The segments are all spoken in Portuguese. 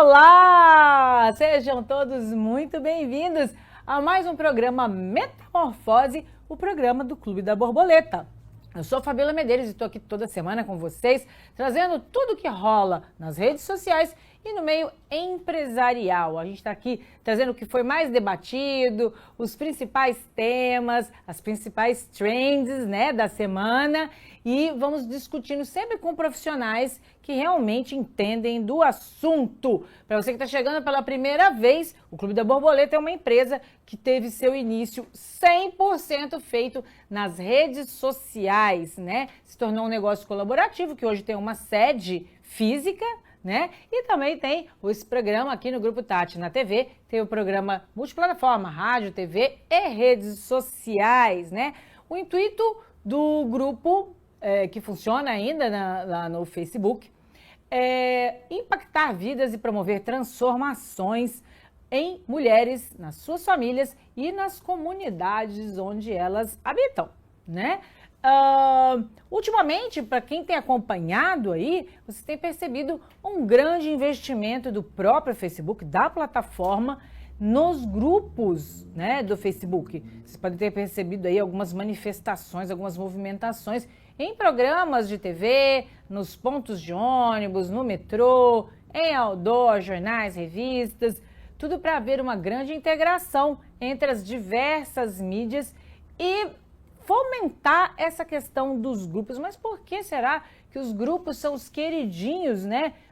Olá! Sejam todos muito bem-vindos a mais um programa Metamorfose, o programa do Clube da Borboleta. Eu sou Fabiola Medeiros e estou aqui toda semana com vocês, trazendo tudo que rola nas redes sociais e no meio empresarial. A gente está aqui trazendo o que foi mais debatido, os principais temas, as principais trends, da semana, e vamos discutindo sempre com profissionais que realmente entendem do assunto. Para você que está chegando pela primeira vez, o Clube da Borboleta é uma empresa que teve seu início 100% feito nas redes sociais, Se tornou um negócio colaborativo que hoje tem uma sede física, E também tem esse programa aqui no Grupo Tati na TV, tem o programa multiplataforma, rádio, TV e redes sociais, O intuito do grupo, que funciona ainda lá no Facebook, é impactar vidas e promover transformações em mulheres, nas suas famílias e nas comunidades onde elas habitam, Ultimamente, para quem tem acompanhado aí, você tem percebido um grande investimento do próprio Facebook, da plataforma, nos grupos, do Facebook. Vocês podem ter percebido aí algumas manifestações, algumas movimentações em programas de TV, nos pontos de ônibus, no metrô, em outdoor, jornais, revistas, tudo para haver uma grande integração entre as diversas mídias e fomentar essa questão dos grupos. Mas por que será que os grupos são os queridinhos,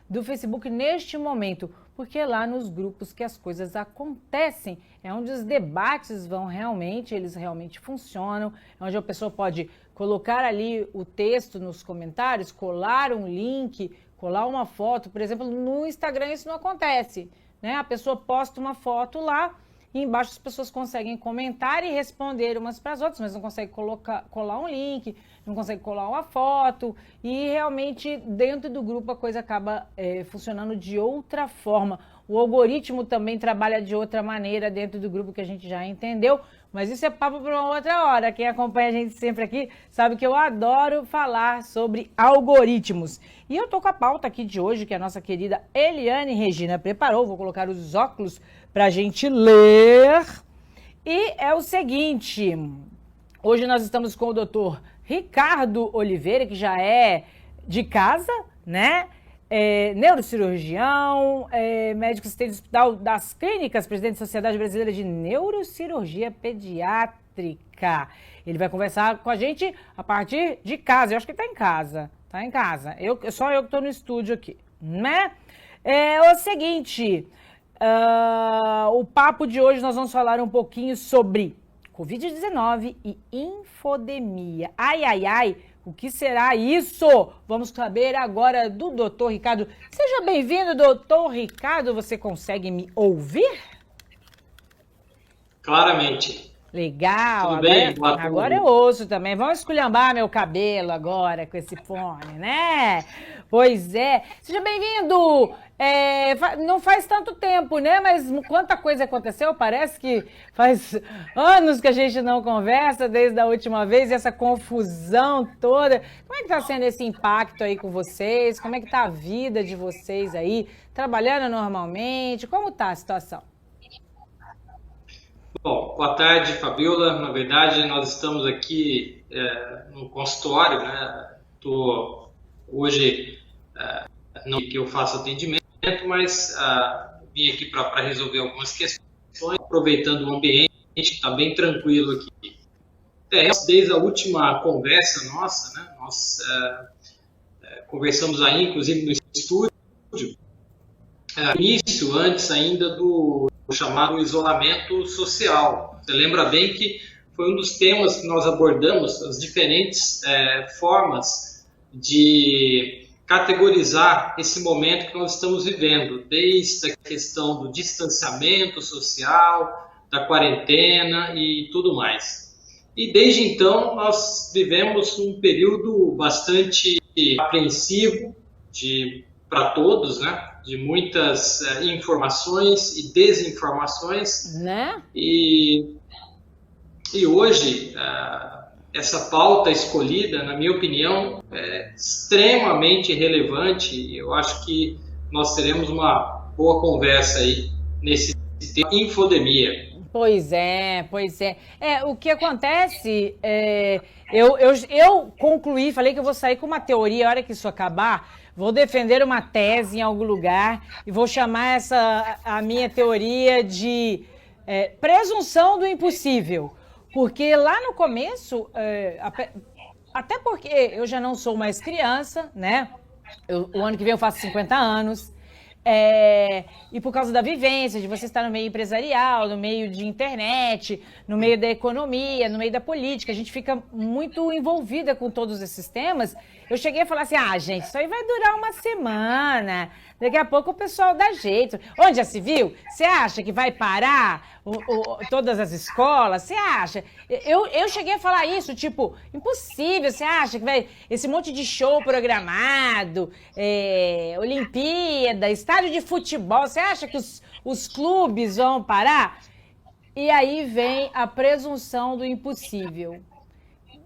do Facebook neste momento? Porque é lá nos grupos que as coisas acontecem, é onde os debates eles realmente funcionam, é onde a pessoa pode colocar ali o texto nos comentários, colar um link, colar uma foto. Por exemplo, no Instagram isso não acontece, A pessoa posta uma foto lá, e embaixo as pessoas conseguem comentar e responder umas para as outras, mas não conseguem colar um link, não conseguem colar uma foto, e realmente dentro do grupo a coisa acaba funcionando de outra forma. O algoritmo também trabalha de outra maneira dentro do grupo, que a gente já entendeu, mas isso é papo para uma outra hora. Quem acompanha a gente sempre aqui sabe que eu adoro falar sobre algoritmos. E eu tô com a pauta aqui de hoje, que a nossa querida Eliane Regina preparou. Vou colocar os óculos para a gente ler. E é o seguinte, hoje nós estamos com o doutor Ricardo Oliveira, que já é de casa, neurocirurgião, médico assistente do Hospital das Clínicas, presidente da Sociedade Brasileira de Neurocirurgia Pediátrica. Ele vai conversar com a gente a partir de casa. Eu acho que ele está em casa. Está em casa. Só eu que estou no estúdio aqui, É o seguinte, o papo de hoje nós vamos falar um pouquinho sobre Covid-19 e infodemia. Ai, ai, ai, o que será isso? Vamos saber agora do doutor Ricardo. Seja bem-vindo, doutor Ricardo. Você consegue me ouvir? Claramente. Legal. Tudo bem? Agora eu ouço também. Vamos esculhambar meu cabelo agora com esse fone, Pois é. Seja bem-vindo. Não faz tanto tempo, Mas quanta coisa aconteceu. Parece que faz anos que a gente não conversa desde a última vez, e essa confusão toda. Como é que está sendo esse impacto aí com vocês? Como é que está a vida de vocês aí? Trabalhando normalmente? Como está a situação? Bom, boa tarde, Fabiola. Na verdade, nós estamos aqui no consultório, Tô hoje não que eu faço atendimento, mas vim aqui para resolver algumas questões, aproveitando o ambiente, está bem tranquilo aqui. Desde a última conversa nossa, nós conversamos aí, inclusive no estúdio, início, antes ainda do chamado isolamento social. Você lembra bem que foi um dos temas que nós abordamos, as diferentes formas de categorizar esse momento que nós estamos vivendo, desde a questão do distanciamento social, da quarentena e tudo mais. E desde então nós vivemos um período bastante apreensivo para todos, de muitas informações e desinformações, E hoje essa pauta escolhida, na minha opinião, é extremamente relevante. Eu acho que nós teremos uma boa conversa aí nesse tema infodemia. Pois é, pois é. O que acontece, eu concluí, falei que eu vou sair com uma teoria, a hora que isso acabar, vou defender uma tese em algum lugar e vou chamar a minha teoria de presunção do impossível. Porque lá no começo, até porque eu já não sou mais criança, né? O ano que vem eu faço 50 anos. E por causa da vivência, de você estar no meio empresarial, no meio de internet, no meio da economia, no meio da política, a gente fica muito envolvida com todos esses temas. Eu cheguei a falar assim, gente, isso aí vai durar uma semana, daqui a pouco o pessoal dá jeito. Onde já se viu? Você acha que vai parar todas as escolas? Você acha? Eu cheguei a falar isso, tipo, impossível, você acha que vai... Esse monte de show programado, Olimpíada, estádio de futebol, você acha que os clubes vão parar? E aí vem a presunção do impossível.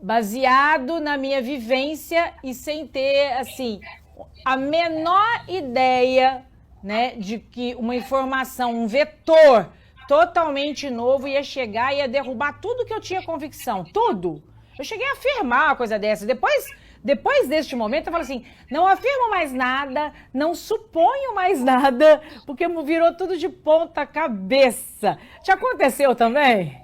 Baseado na minha vivência e sem ter, assim, a menor ideia, né, de que uma informação, um vetor totalmente novo ia chegar e ia derrubar tudo que eu tinha convicção, tudo. Eu cheguei a afirmar uma coisa dessa. Depois deste momento, eu falo assim, não afirmo mais nada, não suponho mais nada, porque virou tudo de ponta cabeça. Te aconteceu também?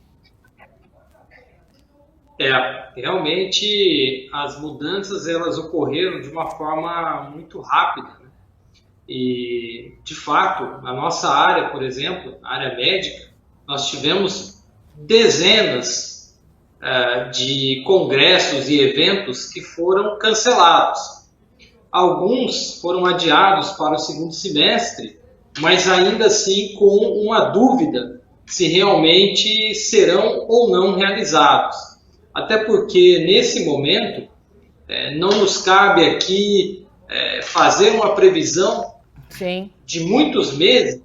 Realmente as mudanças elas ocorreram de uma forma muito rápida, né? E, de fato, na nossa área, por exemplo, a área médica, nós tivemos dezenas de congressos e eventos que foram cancelados. Alguns foram adiados para o segundo semestre, mas ainda assim com uma dúvida se realmente serão ou não realizados. Até porque, nesse momento, não nos cabe aqui fazer uma previsão Sim. de muitos meses,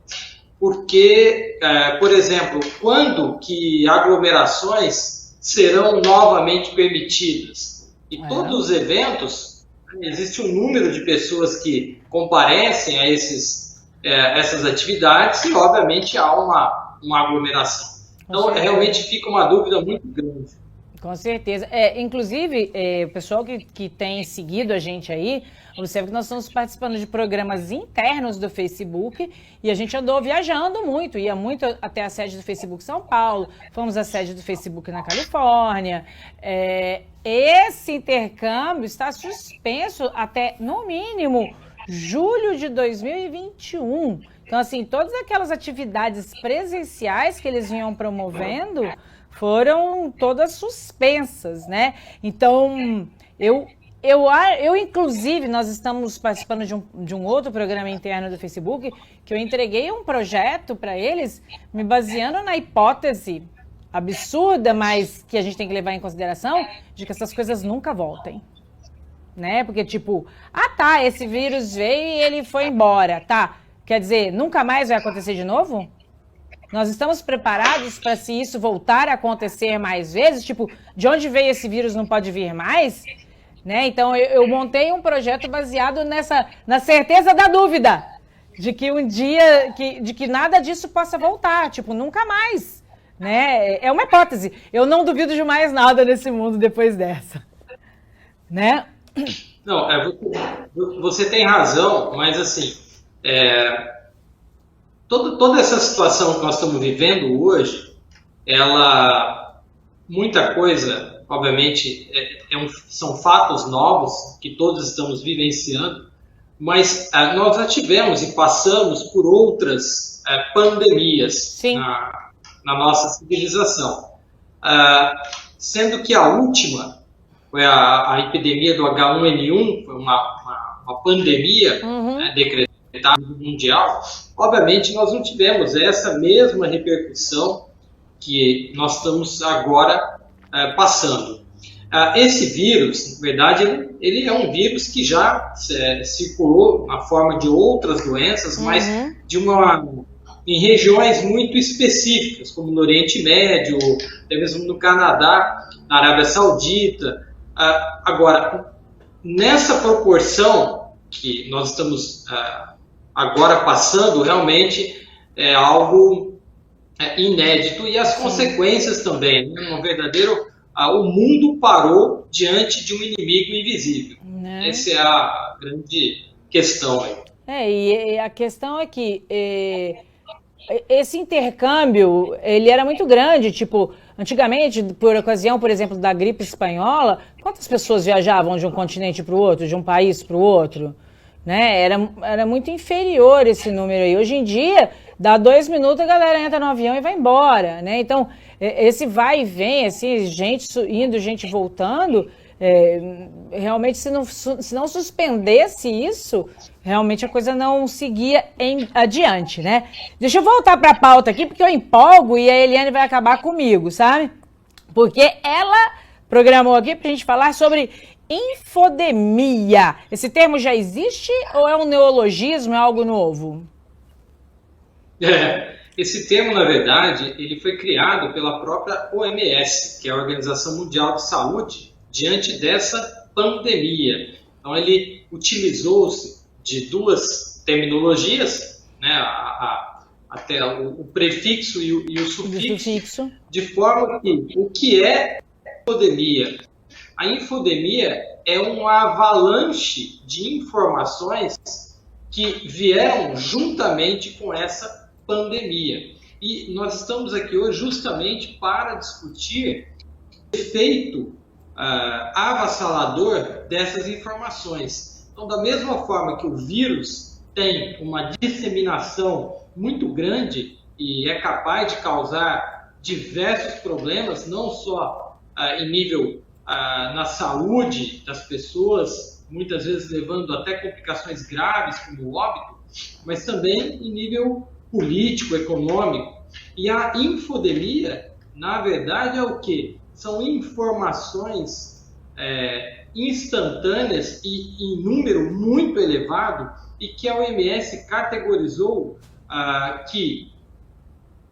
porque, por exemplo, quando que aglomerações serão novamente permitidas? E todos os eventos, existe um número de pessoas que comparecem a essas atividades e, obviamente, há uma aglomeração. Então, realmente fica uma dúvida muito grande. Com certeza. Inclusive, o pessoal que tem seguido a gente aí, observa que nós estamos participando de programas internos do Facebook e a gente andou viajando muito, ia muito até a sede do Facebook em São Paulo, fomos à sede do Facebook na Califórnia. Esse intercâmbio está suspenso até, no mínimo, julho de 2021. Então, assim, todas aquelas atividades presenciais que eles vinham promovendo foram todas suspensas, né? Então, eu inclusive, nós estamos participando de um outro programa interno do Facebook, que eu entreguei um projeto para eles, me baseando na hipótese absurda, mas que a gente tem que levar em consideração, de que essas coisas nunca voltem, né? Porque, tipo, esse vírus veio e ele foi embora, tá? Quer dizer, nunca mais vai acontecer de novo? Nós estamos preparados para, se isso voltar a acontecer mais vezes, tipo, de onde veio esse vírus não pode vir mais, né? Então, eu montei um projeto baseado na certeza da dúvida, de que um dia, de que nada disso possa voltar, tipo, nunca mais, né? É uma hipótese. Eu não duvido de mais nada nesse mundo depois dessa, né? Não, você tem razão, mas assim, toda essa situação que nós estamos vivendo hoje, muita coisa, obviamente, são fatos novos que todos estamos vivenciando, mas nós já tivemos e passamos por outras pandemias na nossa civilização. Sendo que a última foi a epidemia do H1N1, foi uma pandemia decretada mundial. Obviamente, nós não tivemos essa mesma repercussão que nós estamos agora passando. Esse vírus, na verdade, ele é um vírus que já circulou na forma de outras doenças, mas em regiões muito específicas, como no Oriente Médio, até mesmo no Canadá, na Arábia Saudita. Agora, nessa proporção que nós estamos agora passando realmente é algo inédito, e as consequências também, né? Um verdadeiro, o mundo parou diante de um inimigo invisível. Né? Essa é a grande questão aí. E a questão é que esse intercâmbio, ele era muito grande, tipo, antigamente, por ocasião, por exemplo, da gripe espanhola, quantas pessoas viajavam de um continente para o outro, de um país para o outro? Né? Era muito inferior esse número aí. Hoje em dia, dá 2 minutos, a galera entra no avião e vai embora, né? Então, esse vai e vem, assim, gente indo, gente voltando, realmente, se não suspendesse isso, realmente a coisa não seguia adiante, né? Deixa eu voltar para a pauta aqui, porque eu empolgo e a Eliane vai acabar comigo, sabe? Porque ela programou aqui para a gente falar sobre infodemia. Esse termo já existe ou é um neologismo, é algo novo? Esse termo, na verdade, ele foi criado pela própria OMS, que é a Organização Mundial de Saúde, diante dessa pandemia. Então, ele utilizou-se de 2 terminologias, né, até o prefixo e o sufixo, de forma que o que é infodemia? A infodemia é uma avalanche de informações que vieram juntamente com essa pandemia. E nós estamos aqui hoje justamente para discutir o efeito avassalador dessas informações. Então, da mesma forma que o vírus tem uma disseminação muito grande e é capaz de causar diversos problemas, não só em nível na saúde das pessoas, muitas vezes levando até complicações graves como o óbito, mas também em nível político, econômico. E a infodemia, na verdade, é o quê? São informações instantâneas e em número muito elevado, e que a OMS categorizou que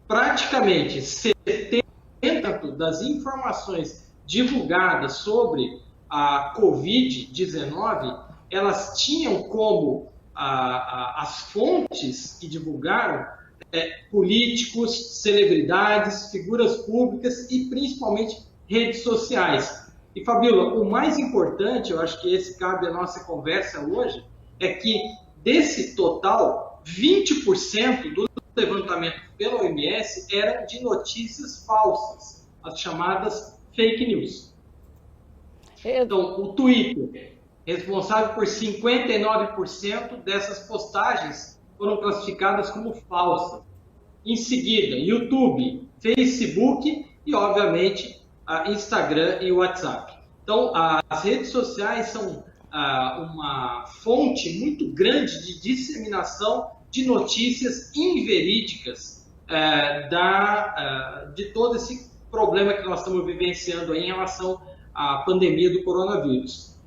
praticamente 70% das informações divulgadas sobre a Covid-19, elas tinham como as fontes que divulgaram políticos, celebridades, figuras públicas e principalmente redes sociais. E, Fabíola, o mais importante, eu acho que esse cabe à nossa conversa hoje, é que desse total, 20% do levantamento pela OMS era de notícias falsas, as chamadas fake news. Então, o Twitter, responsável por 59% dessas postagens, foram classificadas como falsas. Em seguida, YouTube, Facebook e, obviamente, Instagram e WhatsApp. Então, as redes sociais são uma fonte muito grande de disseminação de notícias inverídicas de todo esse problema que nós estamos vivenciando aí em relação à pandemia do coronavírus.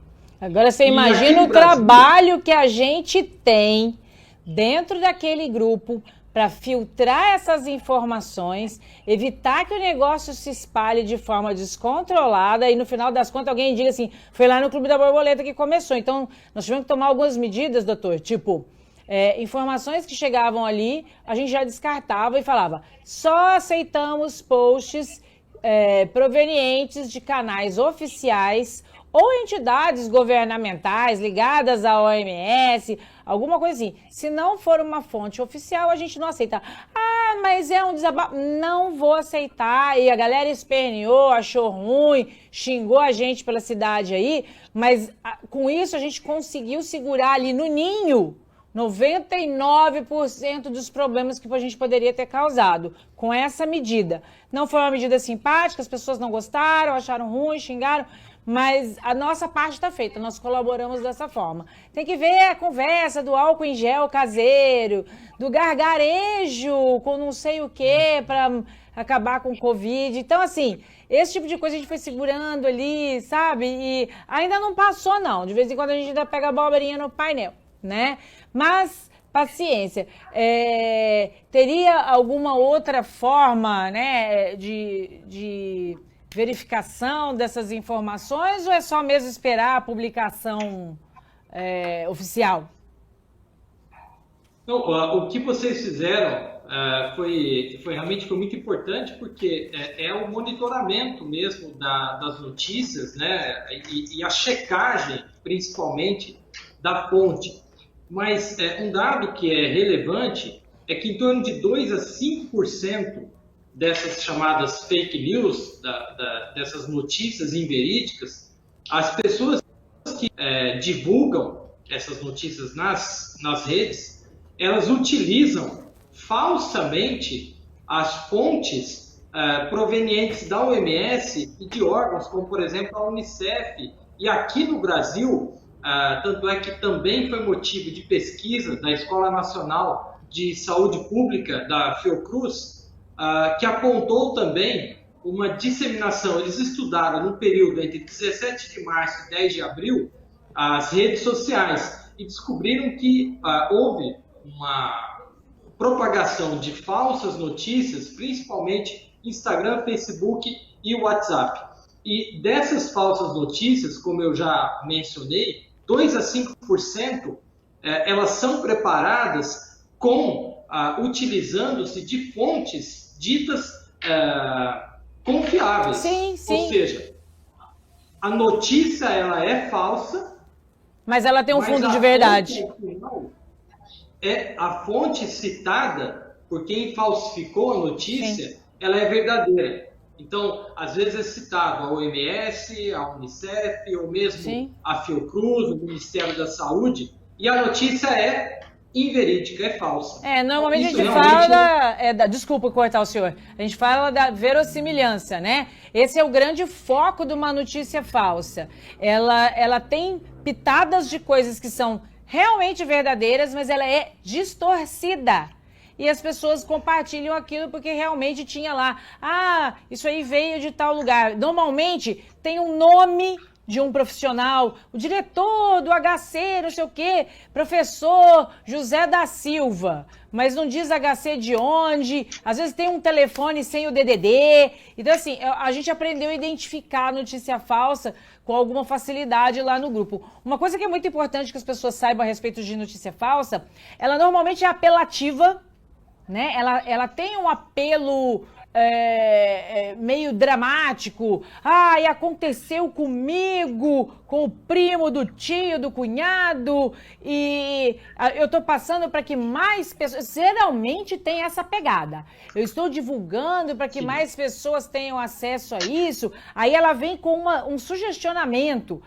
Agora você imagina o trabalho que a gente tem dentro daquele grupo para filtrar essas informações, evitar que o negócio se espalhe de forma descontrolada e no final das contas alguém diga assim, foi lá no Clube da Borboleta que começou. Então, nós tivemos que tomar algumas medidas, doutor, tipo, informações que chegavam ali, a gente já descartava e falava, só aceitamos posts provenientes de canais oficiais ou entidades governamentais ligadas à OMS, alguma coisa assim. Se não for uma fonte oficial, a gente não aceita. Ah, mas é um desabafo. Não vou aceitar. E a galera esperneou, achou ruim, xingou a gente pela cidade aí, mas com isso a gente conseguiu segurar ali no ninho 99% dos problemas que a gente poderia ter causado com essa medida. Não foi uma medida simpática, as pessoas não gostaram, acharam ruim, xingaram, mas a nossa parte está feita, nós colaboramos dessa forma. Tem que ver a conversa do álcool em gel caseiro, do gargarejo com não sei o que para acabar com o Covid. Então, assim, esse tipo de coisa a gente foi segurando ali, sabe? E ainda não passou, não. De vez em quando a gente ainda pega a abobrinha no painel, né? Mas, paciência. Teria alguma outra forma, né, de verificação dessas informações ou é só mesmo esperar a publicação oficial? Não, o que vocês fizeram realmente foi muito importante, porque é o monitoramento mesmo das notícias, né, e a checagem, principalmente, da fonte. Mas um dado que é relevante é que em torno de 2 a 5% dessas chamadas fake news, dessas notícias inverídicas, as pessoas que divulgam essas notícias nas redes, elas utilizam falsamente as fontes provenientes da OMS e de órgãos como, por exemplo, a Unicef. E aqui no Brasil, tanto é que também foi motivo de pesquisa da Escola Nacional de Saúde Pública, da Fiocruz, que apontou também uma disseminação. Eles estudaram no período entre 17 de março e 10 de abril as redes sociais e descobriram que houve uma propagação de falsas notícias, principalmente Instagram, Facebook e WhatsApp. E dessas falsas notícias, como eu já mencionei, 2 a 5% elas são preparadas utilizando-se de fontes ditas confiáveis. Sim, sim. Ou seja, a notícia ela é falsa, mas ela tem um fundo de verdade. A fonte citada por quem falsificou a notícia, sim, ela é verdadeira. Então, às vezes é citado a OMS, a Unicef, ou mesmo sim, a Fiocruz, o Ministério da Saúde, e a notícia é inverídica, é falsa. Normalmente isso a gente fala... desculpa cortar o senhor. A gente fala da verossimilhança, né? Esse é o grande foco de uma notícia falsa. Ela tem pitadas de coisas que são realmente verdadeiras, mas ela é distorcida. E as pessoas compartilham aquilo porque realmente tinha lá. Isso aí veio de tal lugar. Normalmente tem um nome de um profissional, o diretor do HC, não sei o quê, professor José da Silva, mas não diz HC de onde, às vezes tem um telefone sem o DDD. Então, assim, a gente aprendeu a identificar a notícia falsa com alguma facilidade lá no grupo. Uma coisa que é muito importante que as pessoas saibam a respeito de notícia falsa, ela normalmente é apelativa, né? Ela tem um apelo meio dramático. E aconteceu comigo, com o primo do tio, do cunhado, e eu tô passando para que mais pessoas... Geralmente tem essa pegada. Eu estou divulgando para que sim, mais pessoas tenham acesso a isso. Aí ela vem com um sugestionamento.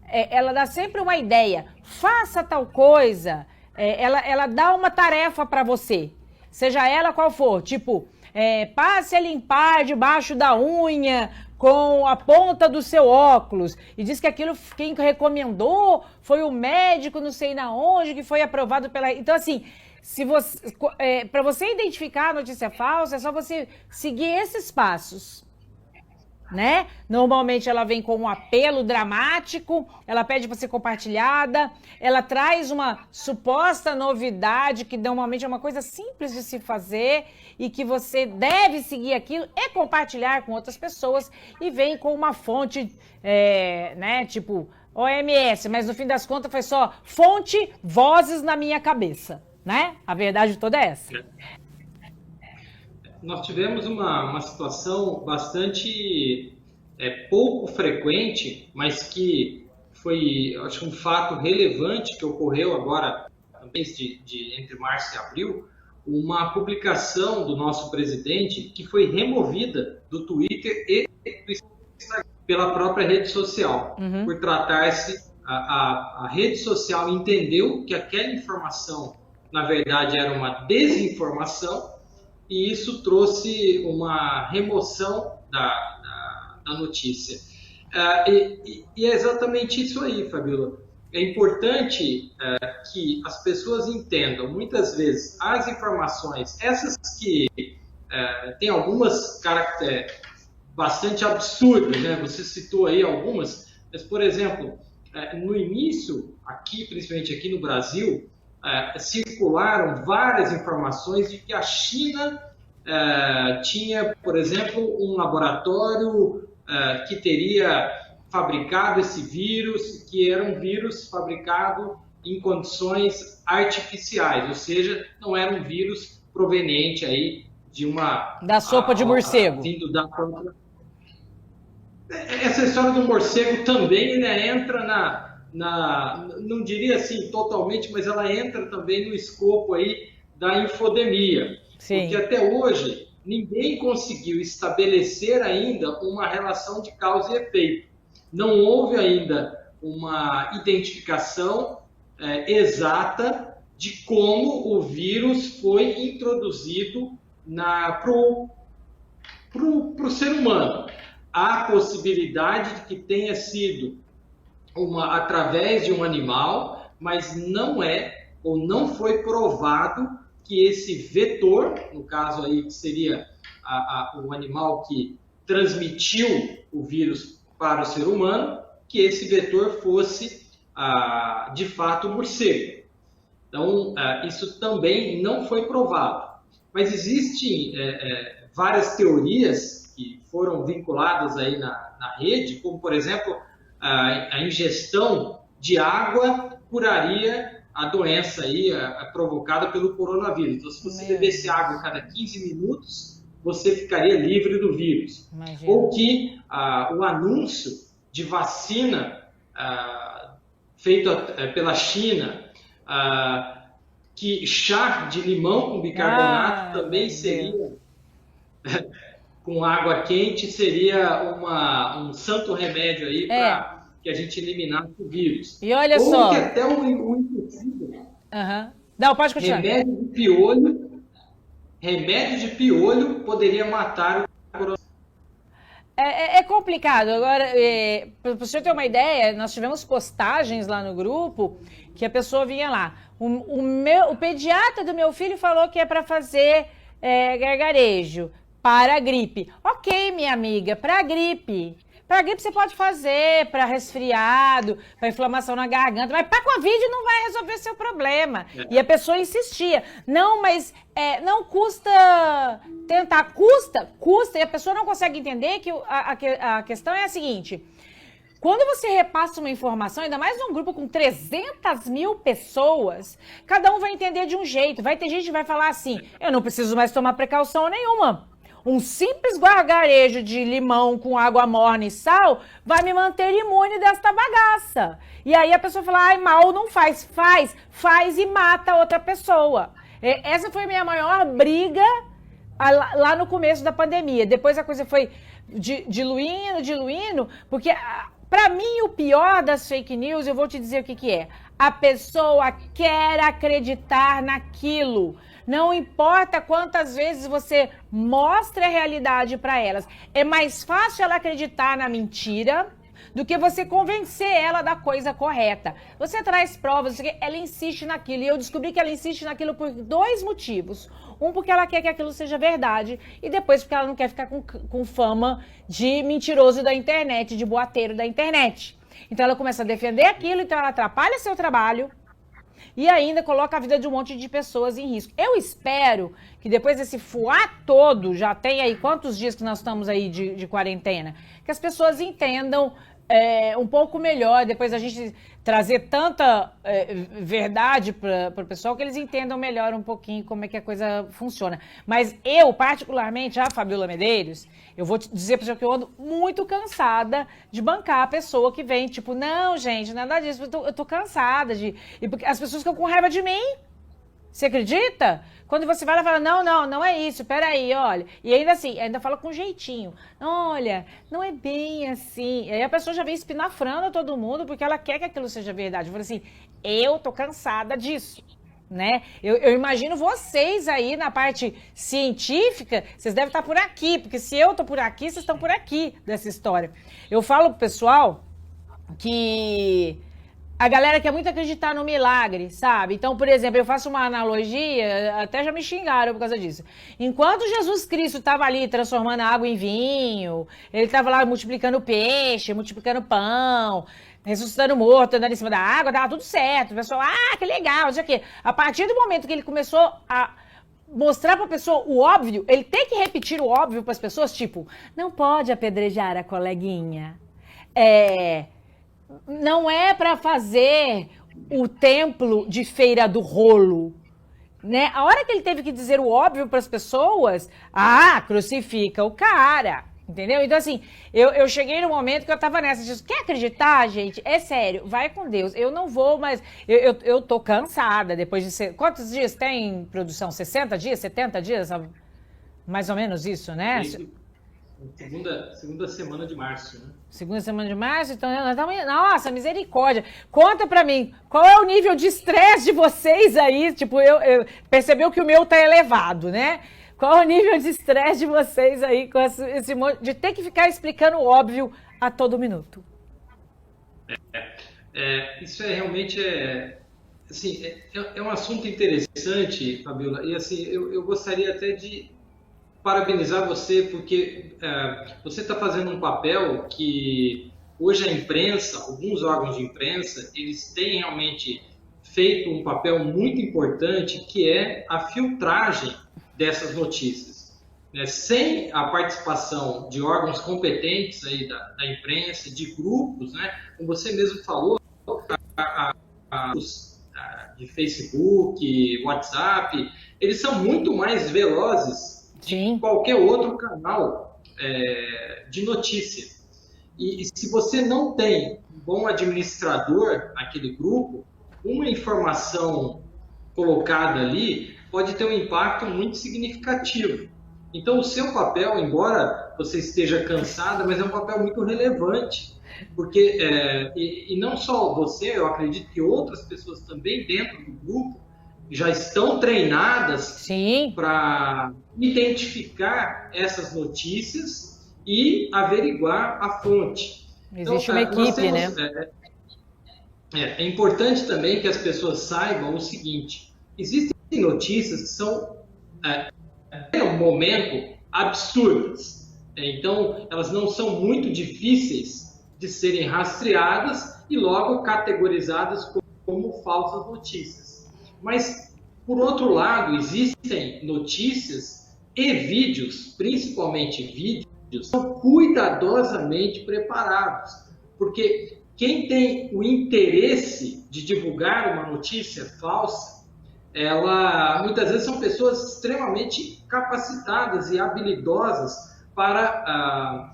Ela dá sempre uma ideia. Faça tal coisa. Ela dá uma tarefa para você. Seja ela qual for, tipo, passe a limpar debaixo da unha com a ponta do seu óculos. E diz que aquilo, quem recomendou foi o médico, não sei na onde, que foi aprovado pela... Então, assim, para você identificar a notícia falsa, é só você seguir esses passos, né? Normalmente ela vem com um apelo dramático, ela pede para ser compartilhada, ela traz uma suposta novidade que normalmente é uma coisa simples de se fazer e que você deve seguir aquilo e compartilhar com outras pessoas, e vem com uma fonte, né, tipo OMS, mas no fim das contas foi só fonte, vozes na minha cabeça, né? A verdade toda é essa. Nós tivemos uma situação bastante pouco frequente, mas que foi, acho, um fato relevante que ocorreu agora, no mês entre março e abril, uma publicação do nosso presidente que foi removida do Twitter e do Instagram pela própria rede social, por tratar-se, a rede social entendeu que aquela informação, na verdade, era uma desinformação, e isso trouxe uma remoção da notícia. E é exatamente isso aí, Fabíola. É importante que as pessoas entendam, muitas vezes, as informações, essas que têm algumas características bastante absurdas, né? Você citou aí algumas, mas, por exemplo, no início, principalmente aqui no Brasil, circularam várias informações de que a China tinha, por exemplo, um laboratório que teria fabricado esse vírus, que era um vírus fabricado em condições artificiais, ou seja, não era um vírus proveniente aí de uma... Da sopa de morcego. Vindo da própria... Essa história do morcego também, né, entra não diria assim totalmente, mas ela entra também no escopo aí da infodemia. Sim. Porque até hoje ninguém conseguiu estabelecer ainda uma relação de causa e efeito. Não houve ainda uma identificação exata de como o vírus foi introduzido para o ser humano. Há possibilidade de que tenha sido através de um animal, mas não é ou não foi provado que esse vetor, no caso aí que seria o animal que transmitiu o vírus para o ser humano, que esse vetor fosse de fato o morcego. Então, isso também não foi provado. Mas existem várias teorias que foram vinculadas aí na rede, como, por exemplo, a ingestão de água curaria a doença aí, provocada pelo coronavírus. Então, se você bebesse água a cada 15 minutos, você ficaria livre do vírus. Imagina. Ou que o anúncio de vacina feito pela China, que chá de limão com bicarbonato também seria... com água quente seria um santo remédio aí para que a gente eliminasse o vírus. E olha só... Ou que até o impossível. Não, pode continuar. Remédio de piolho poderia matar o coronavírus. É complicado. Agora, para você ter uma ideia, nós tivemos postagens lá no grupo que a pessoa vinha lá. O pediatra do meu filho falou que é para fazer gargarejo. Para a gripe. Ok, minha amiga, para a gripe. Para a gripe você pode fazer, para resfriado, para inflamação na garganta, mas para Covid não vai resolver seu problema. E a pessoa insistia. Não, mas não custa tentar. Custa, e a pessoa não consegue entender que a questão é a seguinte. Quando você repassa uma informação, ainda mais num grupo com 300 mil pessoas, cada um vai entender de um jeito. Vai ter gente que vai falar assim, eu não preciso mais tomar precaução nenhuma. Um simples gargarejo de limão com água morna e sal vai me manter imune desta bagaça. E aí a pessoa fala, ai, mal não faz. Faz e mata outra pessoa. Essa foi a minha maior briga lá no começo da pandemia. Depois a coisa foi diluindo, porque para mim o pior das fake news, eu vou te dizer o que é. A pessoa quer acreditar naquilo. Não importa quantas vezes você mostra a realidade para elas. É mais fácil ela acreditar na mentira do que você convencer ela da coisa correta. Você traz provas, ela insiste naquilo. E eu descobri que ela insiste naquilo por 2 motivos. Um, porque ela quer que aquilo seja verdade. E depois, porque ela não quer ficar com fama de mentiroso da internet, de boateiro da internet. Então, ela começa a defender aquilo, então ela atrapalha seu trabalho. E ainda coloca a vida de um monte de pessoas em risco. Eu espero que depois desse fuá todo, já tem aí quantos dias que nós estamos aí de quarentena, que as pessoas entendam um pouco melhor, depois a gente trazer tanta verdade para o pessoal, que eles entendam melhor um pouquinho como é que a coisa funciona. Mas eu, particularmente, a Fabiola Medeiros, eu vou te dizer para você que eu ando muito cansada de bancar a pessoa que vem, tipo, não, gente, nada disso, eu tô cansada e porque as pessoas ficam com raiva de mim. Você acredita? Quando você vai lá e fala, não é isso, peraí, olha. E ainda assim, ainda fala com jeitinho. Olha, não é bem assim. E aí a pessoa já vem espinafrando todo mundo porque ela quer que aquilo seja verdade. Eu falo assim, eu tô cansada disso, né? Eu imagino vocês aí na parte científica, vocês devem estar por aqui, porque se eu tô por aqui, vocês estão por aqui dessa história. Eu falo pro pessoal que... a galera quer muito acreditar no milagre, sabe? Então, por exemplo, eu faço uma analogia, até já me xingaram por causa disso. Enquanto Jesus Cristo estava ali transformando a água em vinho, ele estava lá multiplicando peixe, multiplicando pão, ressuscitando morto, andando em cima da água, dava tudo certo. O pessoal, que legal, não sei o quê. A partir do momento que ele começou a mostrar para a pessoa o óbvio, ele tem que repetir o óbvio para as pessoas, tipo, não pode apedrejar a coleguinha. Não é para fazer o templo de Feira do Rolo, né? A hora que ele teve que dizer o óbvio para as pessoas, crucifica o cara, entendeu? Então, assim, eu cheguei no momento que eu tava nessa, disse, quer acreditar, gente? É sério, vai com Deus. Eu não vou, mas eu tô cansada depois de ser... Quantos dias tem produção? 60 dias? 70 dias? Mais ou menos isso, né? Segunda semana de março, né? Segunda semana de março, então, nossa, misericórdia. Conta pra mim, qual é o nível de estresse de vocês aí? Tipo, eu percebeu que o meu tá elevado, né? Qual é o nível de estresse de vocês aí com esse monte de ter que ficar explicando o óbvio a todo minuto? Isso realmente assim, um assunto interessante, Fabiola, e assim, eu gostaria até de parabenizar você, porque você está fazendo um papel que hoje a imprensa, alguns órgãos de imprensa, eles têm realmente feito um papel muito importante, que é a filtragem dessas notícias. Sem a participação de órgãos competentes aí da imprensa, de grupos, né, como você mesmo falou, de Facebook, WhatsApp, eles são muito mais velozes de qualquer outro canal de notícia. E se você não tem um bom administrador naquele grupo, uma informação colocada ali pode ter um impacto muito significativo. Então, o seu papel, embora você esteja cansada, mas é um papel muito relevante, porque, e não só você, eu acredito que outras pessoas também dentro do grupo já estão treinadas para identificar essas notícias e averiguar a fonte. Existe uma equipe, né? É importante também que as pessoas saibam o seguinte: existem notícias que são, no momento, absurdas. Então, elas não são muito difíceis de serem rastreadas e logo categorizadas como falsas notícias. Mas, por outro lado, existem notícias e vídeos, principalmente vídeos, que são cuidadosamente preparados. Porque quem tem o interesse de divulgar uma notícia falsa, muitas vezes são pessoas extremamente capacitadas e habilidosas para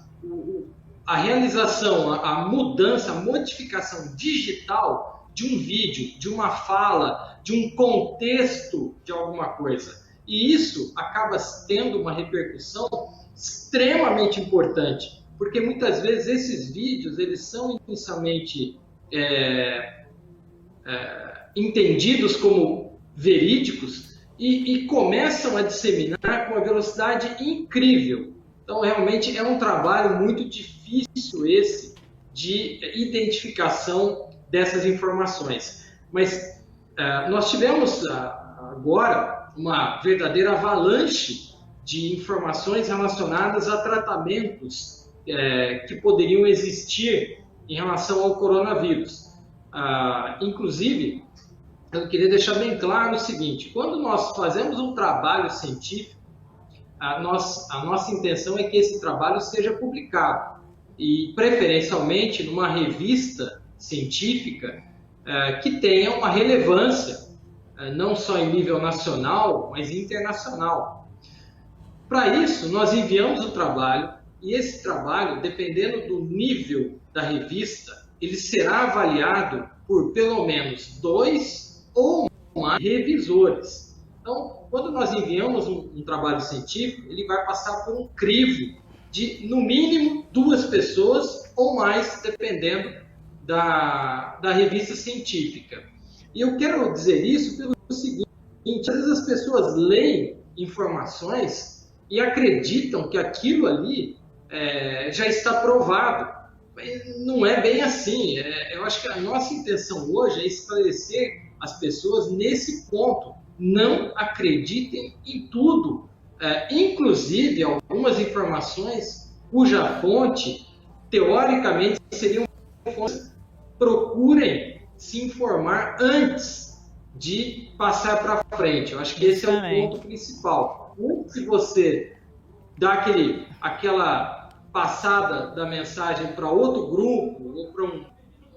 a realização, a mudança, a modificação digital de um vídeo, de uma fala, de um contexto de alguma coisa. E isso acaba tendo uma repercussão extremamente importante, porque muitas vezes esses vídeos eles são inicialmente entendidos como verídicos e começam a disseminar com uma velocidade incrível. Então, realmente é um trabalho muito difícil esse de identificação dessas informações. Mas nós tivemos agora uma verdadeira avalanche de informações relacionadas a tratamentos que poderiam existir em relação ao coronavírus. Inclusive, eu queria deixar bem claro o seguinte: quando nós fazemos um trabalho científico, a nossa intenção é que esse trabalho seja publicado, e preferencialmente numa revista científica que tenha uma relevância, não só em nível nacional, mas internacional. Para isso, nós enviamos o trabalho, e esse trabalho, dependendo do nível da revista, ele será avaliado por pelo menos 2 ou mais revisores. Então, quando nós enviamos um trabalho científico, ele vai passar por um crivo de, no mínimo, 2 pessoas ou mais, dependendo da revista científica. E eu quero dizer isso pelo seguinte: às vezes as pessoas leem informações e acreditam que aquilo ali já está provado. Não é bem assim. Eu acho que a nossa intenção hoje é esclarecer as pessoas nesse ponto. Não acreditem em tudo, inclusive algumas informações cuja fonte, teoricamente, seriam fontes. Procurem se informar antes de passar para frente. Eu acho que esse é o ponto principal. Antes de você dar aquela passada da mensagem para outro grupo, ou para uma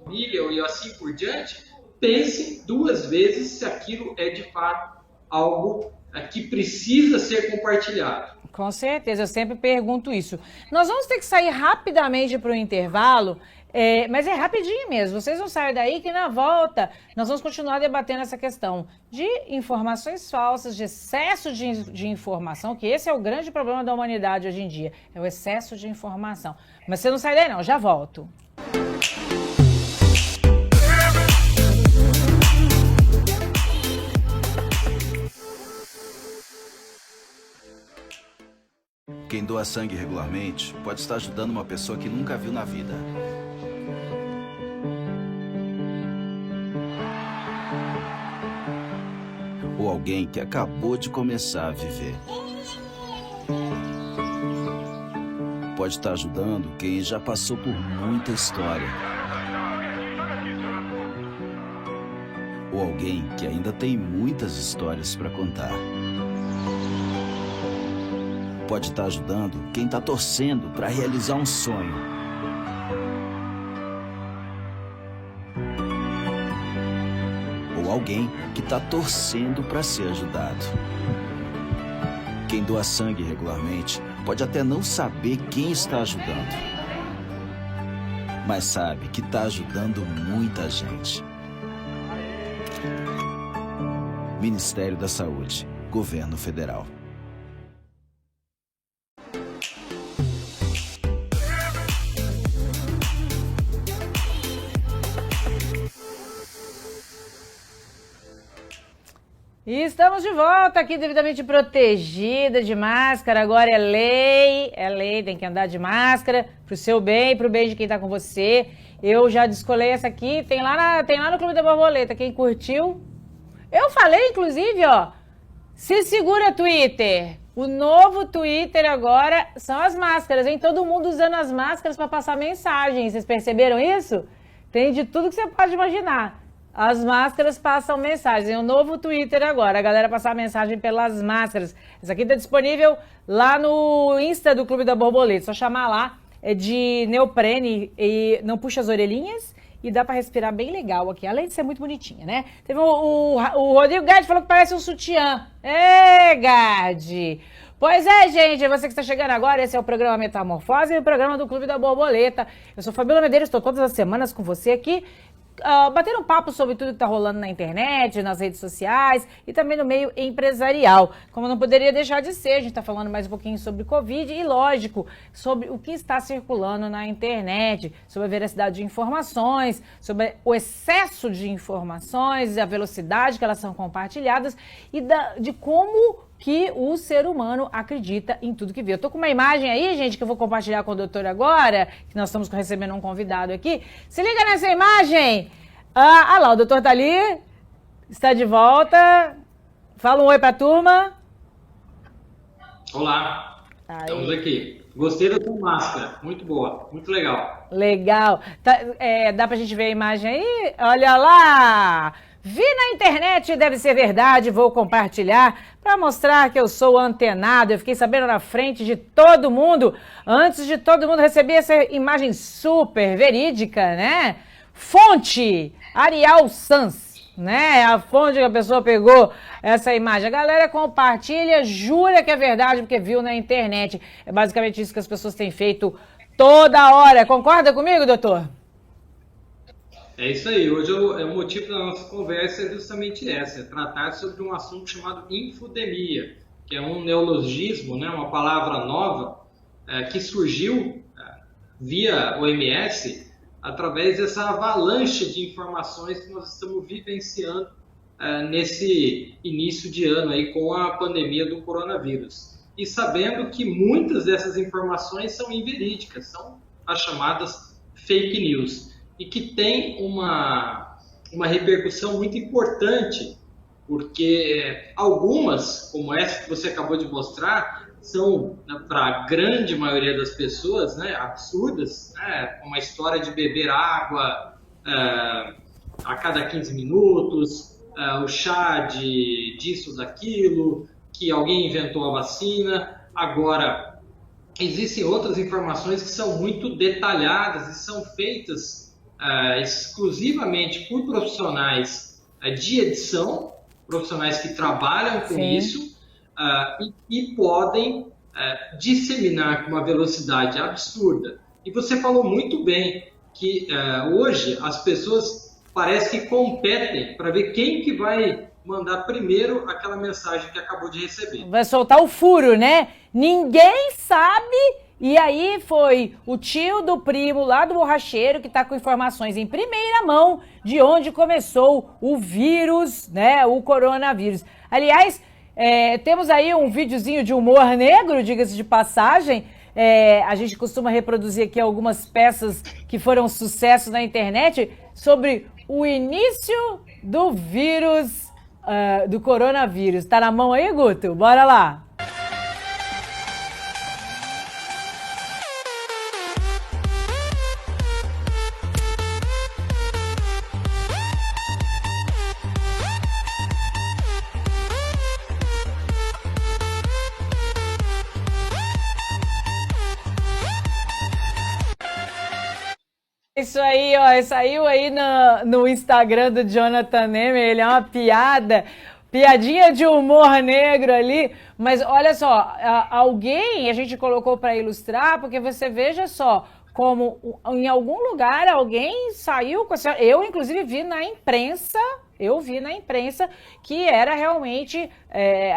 família, e assim por diante, pense 2 vezes se aquilo é de fato algo que precisa ser compartilhado. Com certeza, eu sempre pergunto isso. Nós vamos ter que sair rapidamente para o intervalo, mas é rapidinho mesmo. Vocês não saem daí que na volta nós vamos continuar debatendo essa questão de informações falsas, de excesso de informação, que esse é o grande problema da humanidade hoje em dia, é o excesso de informação. Mas você não sai daí não, já volto. Quem doa sangue regularmente pode estar ajudando uma pessoa que nunca viu na vida. Ou alguém que acabou de começar a viver. Pode estar ajudando quem já passou por muita história. Ou alguém que ainda tem muitas histórias para contar. Pode estar ajudando quem está torcendo para realizar um sonho. Ou alguém que está torcendo para ser ajudado. Quem doa sangue regularmente pode até não saber quem está ajudando, mas sabe que está ajudando muita gente. Ministério da Saúde, Governo Federal. E estamos de volta aqui devidamente protegida de máscara, agora é lei, tem que andar de máscara pro seu bem, pro bem de quem tá com você. Eu já descolei essa aqui, tem lá no Clube da Borboleta, quem curtiu. Eu falei, inclusive, ó, se segura Twitter, o novo Twitter agora são as máscaras, hein? Todo mundo usando as máscaras para passar mensagem, vocês perceberam isso? Tem de tudo que você pode imaginar. As máscaras passam mensagem. O novo Twitter agora, a galera passar mensagem pelas máscaras. Essa aqui tá disponível lá no Insta do Clube da Borboleta. Só chamar lá, é de neoprene e não puxa as orelhinhas e dá pra respirar bem legal aqui, além de ser muito bonitinha, né? Teve o Rodrigo Gade falou que parece um sutiã. Gade! Pois é, gente, você que está chegando agora, esse é o programa Metamorfose e o programa do Clube da Borboleta. Eu sou Fabíola Medeiros, estou todas as semanas com você aqui, batendo um papo sobre tudo que está rolando na internet, nas redes sociais e também no meio empresarial. Como não poderia deixar de ser, a gente está falando mais um pouquinho sobre Covid e, lógico, sobre o que está circulando na internet, sobre a veracidade de informações, sobre o excesso de informações, a velocidade que elas são compartilhadas e de como que o ser humano acredita em tudo que vê. Eu tô com uma imagem aí, gente, que eu vou compartilhar com o doutor agora, que nós estamos recebendo um convidado aqui. Se liga nessa imagem! Lá, o doutor tá ali, está de volta. Fala um oi pra turma. Olá, estamos aqui. Gostei da tua máscara, muito boa, muito legal. Legal. Dá pra gente ver a imagem aí? Olha lá! Vi na internet, deve ser verdade, vou compartilhar para mostrar que eu sou antenado. Eu fiquei sabendo na frente de todo mundo, antes de todo mundo receber essa imagem super verídica, né? Fonte, Arial Sans, né? A fonte que a pessoa pegou essa imagem. A galera compartilha, jura que é verdade porque viu na internet. É basicamente isso que as pessoas têm feito toda hora. Concorda comigo, doutor? É isso aí, hoje o motivo da nossa conversa é justamente essa, é tratar sobre um assunto chamado infodemia, que é um neologismo, né, uma palavra nova que surgiu via OMS através dessa avalanche de informações que nós estamos vivenciando nesse início de ano aí com a pandemia do coronavírus. E sabendo que muitas dessas informações são inverídicas, são as chamadas fake news. E que tem uma repercussão muito importante, porque algumas, como essa que você acabou de mostrar, são, para a grande maioria das pessoas, né, absurdas, né, uma história de beber água a cada 15 minutos, o chá disso, daquilo, que alguém inventou a vacina. Agora, existem outras informações que são muito detalhadas e são feitas exclusivamente por profissionais de edição, profissionais que trabalham com isso, e podem disseminar com uma velocidade absurda. E você falou muito bem que hoje as pessoas parece que competem para ver quem que vai mandar primeiro aquela mensagem que acabou de receber. Vai soltar o furo, né? Ninguém sabe. E aí foi o tio do primo lá do borracheiro que está com informações em primeira mão de onde começou o vírus, né? O coronavírus. Aliás, temos aí um videozinho de humor negro, diga-se de passagem. A gente costuma reproduzir aqui algumas peças que foram sucesso na internet sobre o início do vírus, do coronavírus. Tá na mão aí, Guto? Bora lá! Isso aí, ó, saiu aí no Instagram do Jonathan Neme, ele é uma piadinha de humor negro ali, mas olha só, alguém a gente colocou para ilustrar, porque você veja só, como em algum lugar alguém saiu com essa... Eu, inclusive, vi na imprensa que era realmente,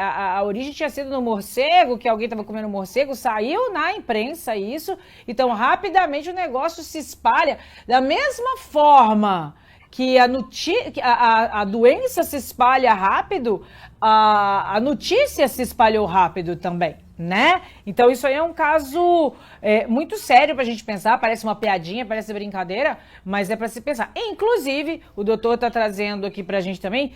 a origem tinha sido no morcego, que alguém estava comendo morcego, saiu na imprensa isso, então rapidamente o negócio se espalha, da mesma forma que a doença se espalha rápido, a notícia se espalhou rápido também, né? Então isso aí é um caso muito sério pra gente pensar, parece uma piadinha, parece brincadeira, mas é para se pensar. Inclusive, o doutor tá trazendo aqui pra gente também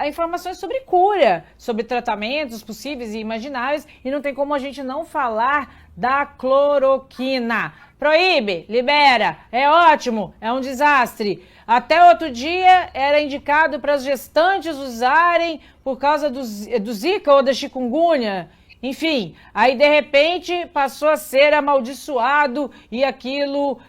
informações sobre cura, sobre tratamentos possíveis e imagináveis, e não tem como a gente não falar da cloroquina. Proíbe, libera, é ótimo, é um desastre. Até outro dia era indicado para as gestantes usarem por causa do Zika ou da chikungunya. Enfim, aí de repente passou a ser amaldiçoado e aquilo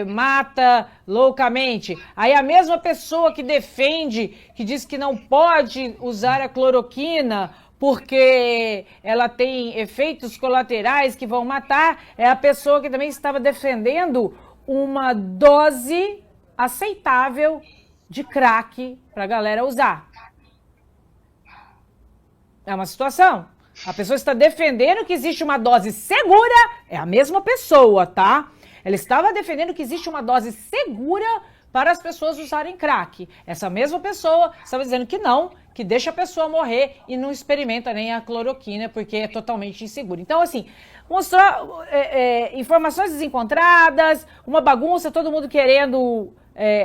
mata loucamente. Aí a mesma pessoa que defende, que diz que não pode usar a cloroquina porque ela tem efeitos colaterais que vão matar, é a pessoa que também estava defendendo uma dose aceitável de crack para a galera usar. É uma situação. A pessoa está defendendo que existe uma dose segura, é a mesma pessoa, tá? Ela estava defendendo que existe uma dose segura para as pessoas usarem crack. Essa mesma pessoa estava dizendo que não, que deixa a pessoa morrer e não experimenta nem a cloroquina porque é totalmente inseguro. Então, assim, mostrou informações desencontradas, uma bagunça, todo mundo querendo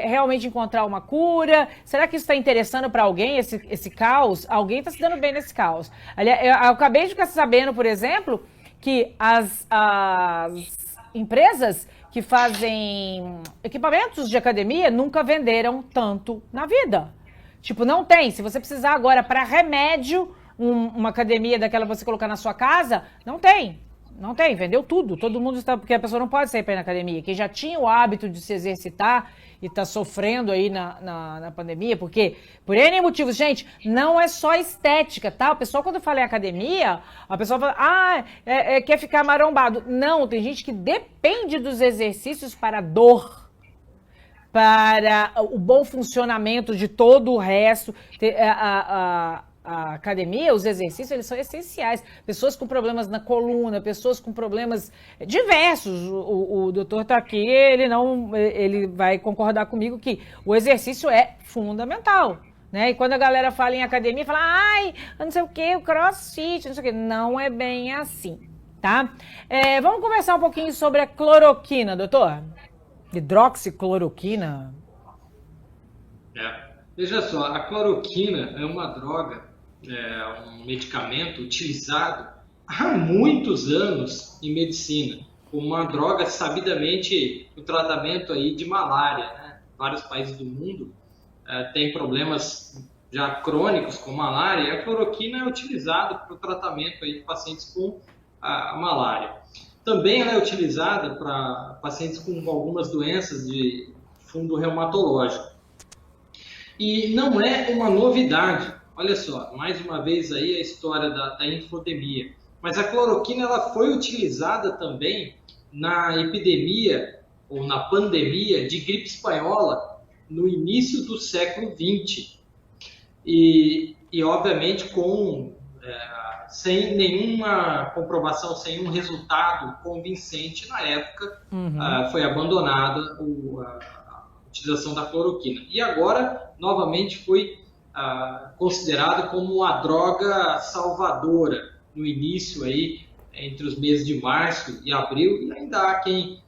realmente encontrar uma cura. Será que isso está interessando para alguém, esse caos? Alguém está se dando bem nesse caos. Aliás, eu acabei de ficar sabendo, por exemplo, que as empresas que fazem equipamentos de academia nunca venderam tanto na vida. Tipo, não tem. Se você precisar agora para remédio, uma academia daquela você colocar na sua casa, não tem. Não tem, vendeu tudo. Todo mundo está... Porque a pessoa não pode sair para ir na academia. Quem já tinha o hábito de se exercitar e está sofrendo aí na pandemia, porque por N motivos, gente, não é só estética, tá? O pessoal, quando fala em academia, a pessoa fala, quer ficar marombado. Não, tem gente que depende dos exercícios para a dor, para o bom funcionamento de todo o resto. A academia, os exercícios, eles são essenciais. Pessoas com problemas na coluna, pessoas com problemas diversos. O doutor está aqui, ele vai concordar comigo que o exercício é fundamental, né? E quando a galera fala em academia, fala, não sei o que, o crossfit, não sei o que. Não é bem assim, tá? Vamos conversar um pouquinho sobre a cloroquina, doutor? Hidroxicloroquina. Veja só, a cloroquina é uma droga, um medicamento utilizado há muitos anos em medicina, como uma droga sabidamente no tratamento aí de malária, né? Vários países do mundo têm problemas já crônicos com malária, e a cloroquina é utilizada para o tratamento aí de pacientes com a malária. Também ela é utilizada para pacientes com algumas doenças de fundo reumatológico. E não é uma novidade, olha só, mais uma vez aí a história da infodemia. Mas a cloroquina ela foi utilizada também na epidemia ou na pandemia de gripe espanhola no início do século XX. E obviamente, sem nenhuma comprovação, sem um resultado convincente na época, foi abandonada a utilização da cloroquina. E agora, novamente, foi considerada como uma droga salvadora no início, aí, entre os meses de março e abril, e ainda há quem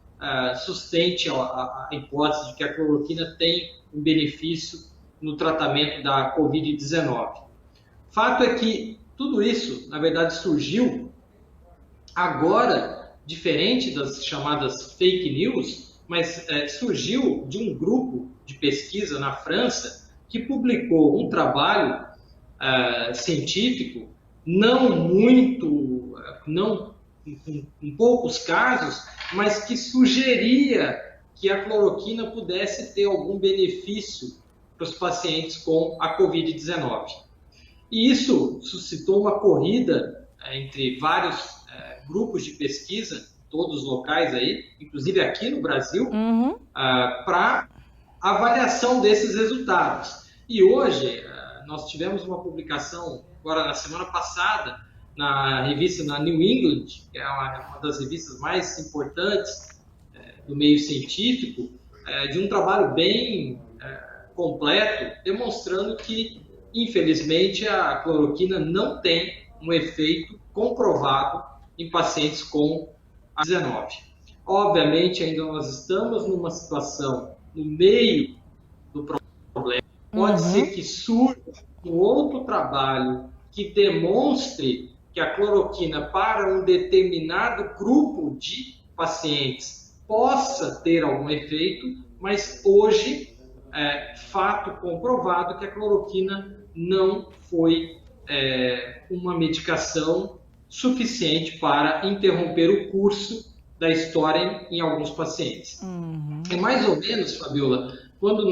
sustente a hipótese de que a cloroquina tem um benefício no tratamento da Covid-19. Fato é que tudo isso, na verdade, surgiu agora, diferente das chamadas fake news, mas surgiu de um grupo de pesquisa na França que publicou um trabalho científico, não em poucos casos, mas que sugeria que a cloroquina pudesse ter algum benefício para os pacientes com a Covid-19. E isso suscitou uma corrida entre vários grupos de pesquisa, todos locais aí, inclusive aqui no Brasil, para avaliação desses resultados. E hoje nós tivemos uma publicação, agora na semana passada, na revista na New England, que é uma das revistas mais importantes do meio científico, de um trabalho bem completo, demonstrando que, infelizmente, a cloroquina não tem um efeito comprovado em pacientes com a 19. Obviamente, ainda nós estamos numa situação no meio do problema. Pode ser que surja um outro trabalho que demonstre que a cloroquina para um determinado grupo de pacientes possa ter algum efeito, mas hoje fato comprovado que a cloroquina não foi uma medicação suficiente para interromper o curso da história em alguns pacientes. É mais ou menos, Fabiola, quando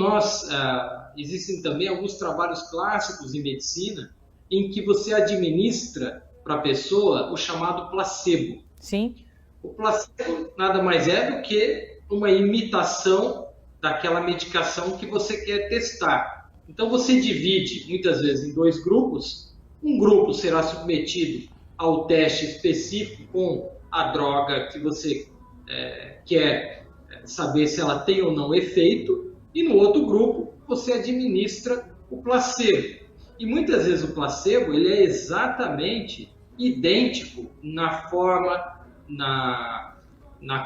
existem também alguns trabalhos clássicos em medicina em que você administra para a pessoa o chamado placebo. Sim. O placebo nada mais é do que uma imitação daquela medicação que você quer testar. Então você divide, muitas vezes, em dois grupos. Um grupo será submetido ao teste específico com a droga que você quer saber se ela tem ou não efeito, e no outro grupo você administra o placebo. E muitas vezes o placebo ele é exatamente idêntico na forma, na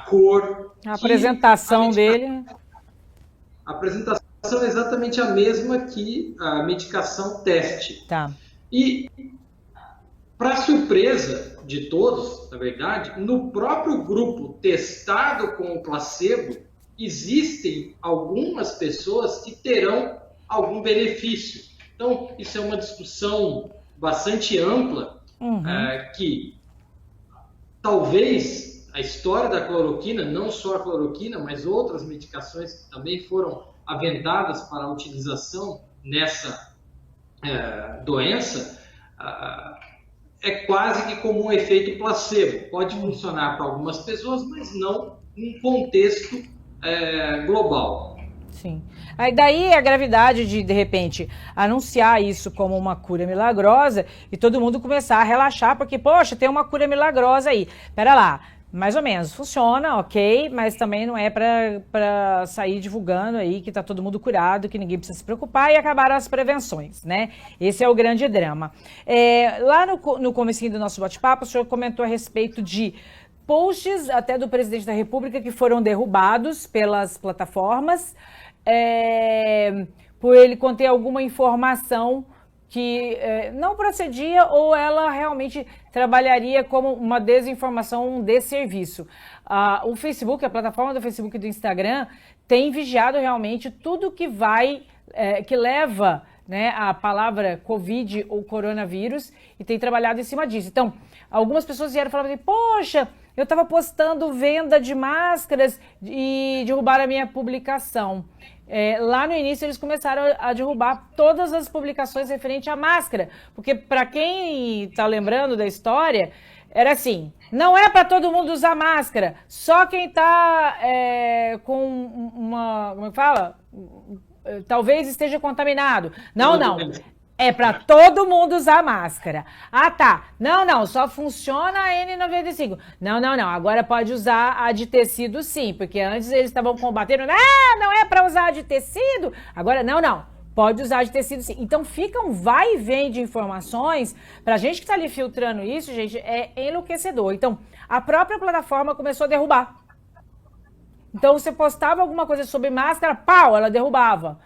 cor. A apresentação dele. A apresentação é exatamente a mesma que a medicação teste. Tá. E, para surpresa de todos, na verdade, no próprio grupo testado com o placebo, existem algumas pessoas que terão algum benefício. Então, isso é uma discussão bastante ampla, que talvez a história da cloroquina, não só a cloroquina, mas outras medicações que também foram aventadas para a utilização nessa doença, é quase que como um efeito placebo. Pode funcionar para algumas pessoas, mas não em contexto global. Sim. Aí daí a gravidade de repente, anunciar isso como uma cura milagrosa e todo mundo começar a relaxar, porque, poxa, tem uma cura milagrosa aí. Pera lá, mais ou menos, funciona, ok, mas também não é para sair divulgando aí que tá todo mundo curado, que ninguém precisa se preocupar e acabar as prevenções, né? Esse é o grande drama. Lá no comecinho do nosso bate-papo, o senhor comentou a respeito de posts até do presidente da República que foram derrubados pelas plataformas, por ele conter alguma informação que não procedia ou ela realmente trabalharia como uma desinformação, um desserviço. O Facebook, a plataforma do Facebook e do Instagram, tem vigiado realmente tudo que que leva, né, a palavra Covid ou coronavírus e tem trabalhado em cima disso. Então, algumas pessoas vieram falando assim, poxa, eu estava postando venda de máscaras e derrubaram a minha publicação. Lá no início eles começaram a derrubar todas as publicações referentes à máscara, porque para quem está lembrando da história, era assim, não é para todo mundo usar máscara, só quem está com uma, como é que fala? Talvez esteja contaminado. Não. É para todo mundo usar máscara. Ah, tá. Não, só funciona a N95. Não. Agora pode usar a de tecido sim, porque antes eles estavam combatendo. Não é para usar a de tecido. Agora, não. Pode usar de tecido sim. Então fica um vai e vem de informações. Pra gente que tá ali filtrando isso, gente, é enlouquecedor. Então, a própria plataforma começou a derrubar. Então, você postava alguma coisa sobre máscara, pau, ela derrubava.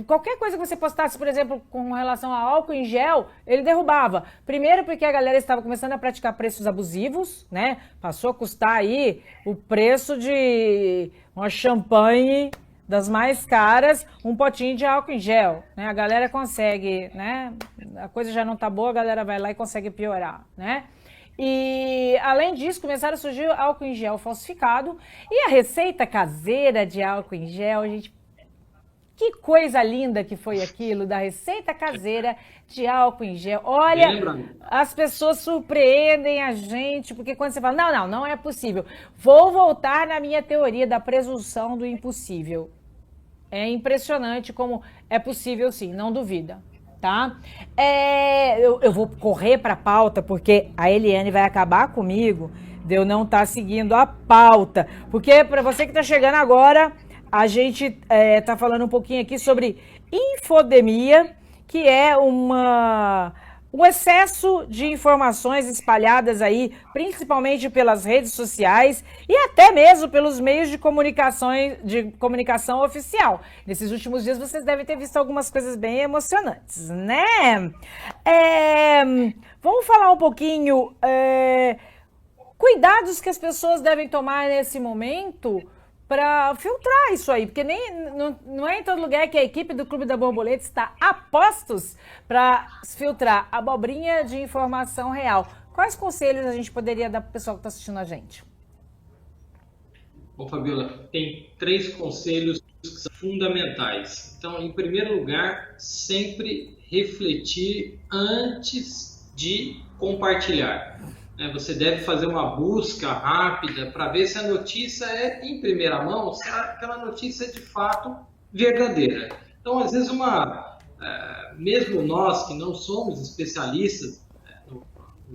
Qualquer coisa que você postasse, por exemplo, com relação a álcool em gel, ele derrubava. Primeiro porque a galera estava começando a praticar preços abusivos, né? Passou a custar aí o preço de uma champanhe das mais caras, um potinho de álcool em gel, né? A galera consegue, né? A coisa já não tá boa, a galera vai lá e consegue piorar, né? E, além disso, começaram a surgir álcool em gel falsificado e a receita caseira de álcool em gel, gente, que coisa linda que foi aquilo da receita caseira de álcool em gel. Olha, as pessoas surpreendem a gente, porque quando você fala, não é possível. Vou voltar na minha teoria da presunção do impossível. É impressionante como é possível sim, não duvida, tá? Eu vou correr para a pauta, porque a Eliane vai acabar comigo de eu não estar seguindo a pauta. Porque para você que está chegando agora, a gente está falando um pouquinho aqui sobre infodemia, que é um excesso de informações espalhadas aí, principalmente pelas redes sociais e até mesmo pelos meios de comunicação oficial. Nesses últimos dias vocês devem ter visto algumas coisas bem emocionantes, né? Vamos falar um pouquinho cuidados que as pessoas devem tomar nesse momento para filtrar isso aí, porque não é em todo lugar que a equipe do Clube da Borboleta está a postos para filtrar a abobrinha de informação real. Quais conselhos a gente poderia dar para o pessoal que está assistindo a gente? Bom, Fabiola, tem 3 conselhos que são fundamentais. Então, em primeiro lugar, sempre refletir antes de compartilhar. Você deve fazer uma busca rápida para ver se a notícia é em primeira mão, se aquela notícia é de fato verdadeira. Então, às vezes, mesmo nós que não somos especialistas no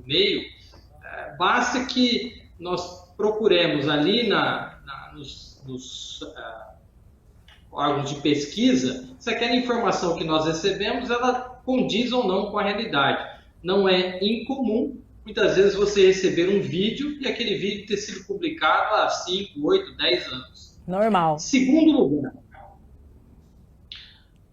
meio, basta que nós procuremos ali nos órgãos de pesquisa se aquela informação que nós recebemos ela condiz ou não com a realidade. Não é incomum muitas vezes você receber um vídeo e aquele vídeo ter sido publicado há 5, 8, 10 anos. Normal. Segundo lugar.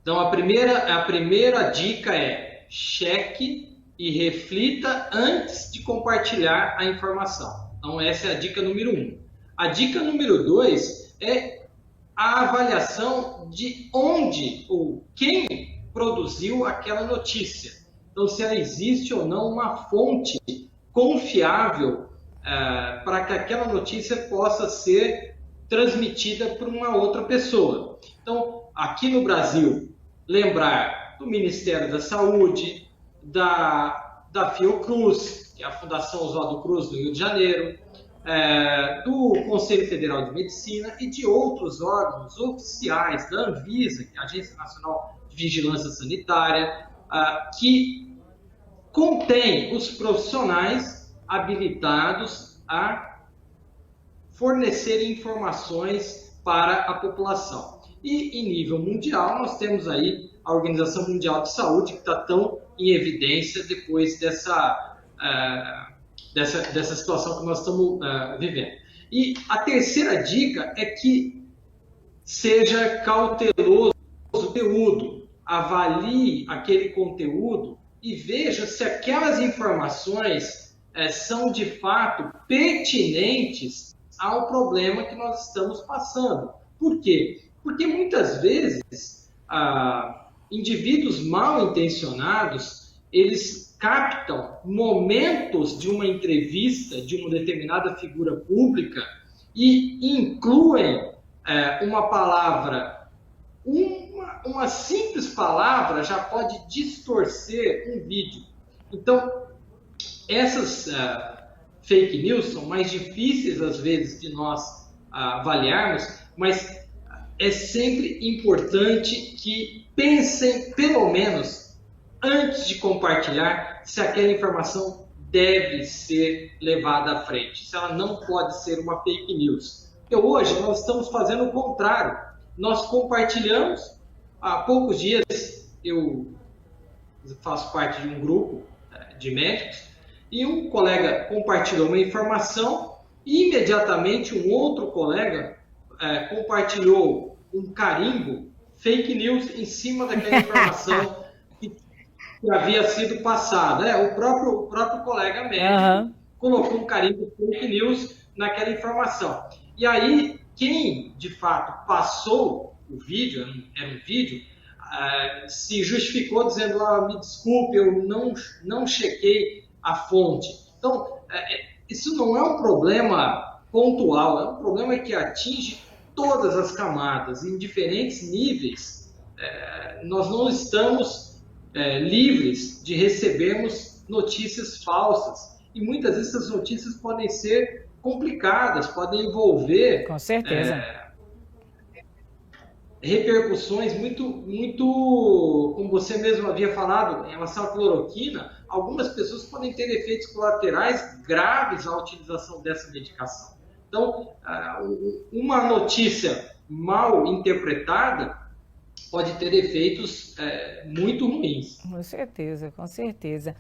Então, a primeira dica é cheque e reflita antes de compartilhar a informação. Então, essa é a dica número 1. A dica número 2 é a avaliação de onde ou quem produziu aquela notícia. Então, se ela existe ou não uma fonte confiável para que aquela notícia possa ser transmitida por uma outra pessoa. Então, aqui no Brasil, lembrar do Ministério da Saúde, da Fiocruz, que é a Fundação Oswaldo Cruz do Rio de Janeiro, do Conselho Federal de Medicina e de outros órgãos oficiais, da Anvisa, que é a Agência Nacional de Vigilância Sanitária, que contém os profissionais habilitados a fornecer informações para a população. E em nível mundial, nós temos aí a Organização Mundial de Saúde, que está tão em evidência depois dessa situação que nós estamos vivendo. E a terceira dica é que seja cauteloso no conteúdo, avalie aquele conteúdo e veja se aquelas informações são de fato pertinentes ao problema que nós estamos passando. Por quê? Porque muitas vezes indivíduos mal intencionados, eles captam momentos de uma entrevista de uma determinada figura pública e incluem uma palavra, uma simples palavra já pode distorcer um vídeo. Então, essas fake news são mais difíceis, às vezes, de nós avaliarmos, mas é sempre importante que pensem, pelo menos, antes de compartilhar, se aquela informação deve ser levada à frente, se ela não pode ser uma fake news. Porque hoje nós estamos fazendo o contrário. Nós compartilhamos, há poucos dias eu faço parte de um grupo de médicos, e um colega compartilhou uma informação e imediatamente um outro colega compartilhou um carimbo fake news em cima daquela informação que havia sido passada. O próprio colega médico colocou um carimbo fake news naquela informação. E aí, quem de fato passou o vídeo, era um vídeo, se justificou dizendo, me desculpe, eu não chequei a fonte. Então, isso não é um problema pontual, é um problema que atinge todas as camadas, em diferentes níveis. Nós não estamos livres de recebermos notícias falsas. E muitas vezes essas notícias podem ser complicadas, podem envolver... Com certeza. Repercussões muito, como você mesmo havia falado, em relação à cloroquina, algumas pessoas podem ter efeitos colaterais graves à utilização dessa medicação. Então, uma notícia mal interpretada pode ter efeitos muito ruins. Com certeza, com certeza.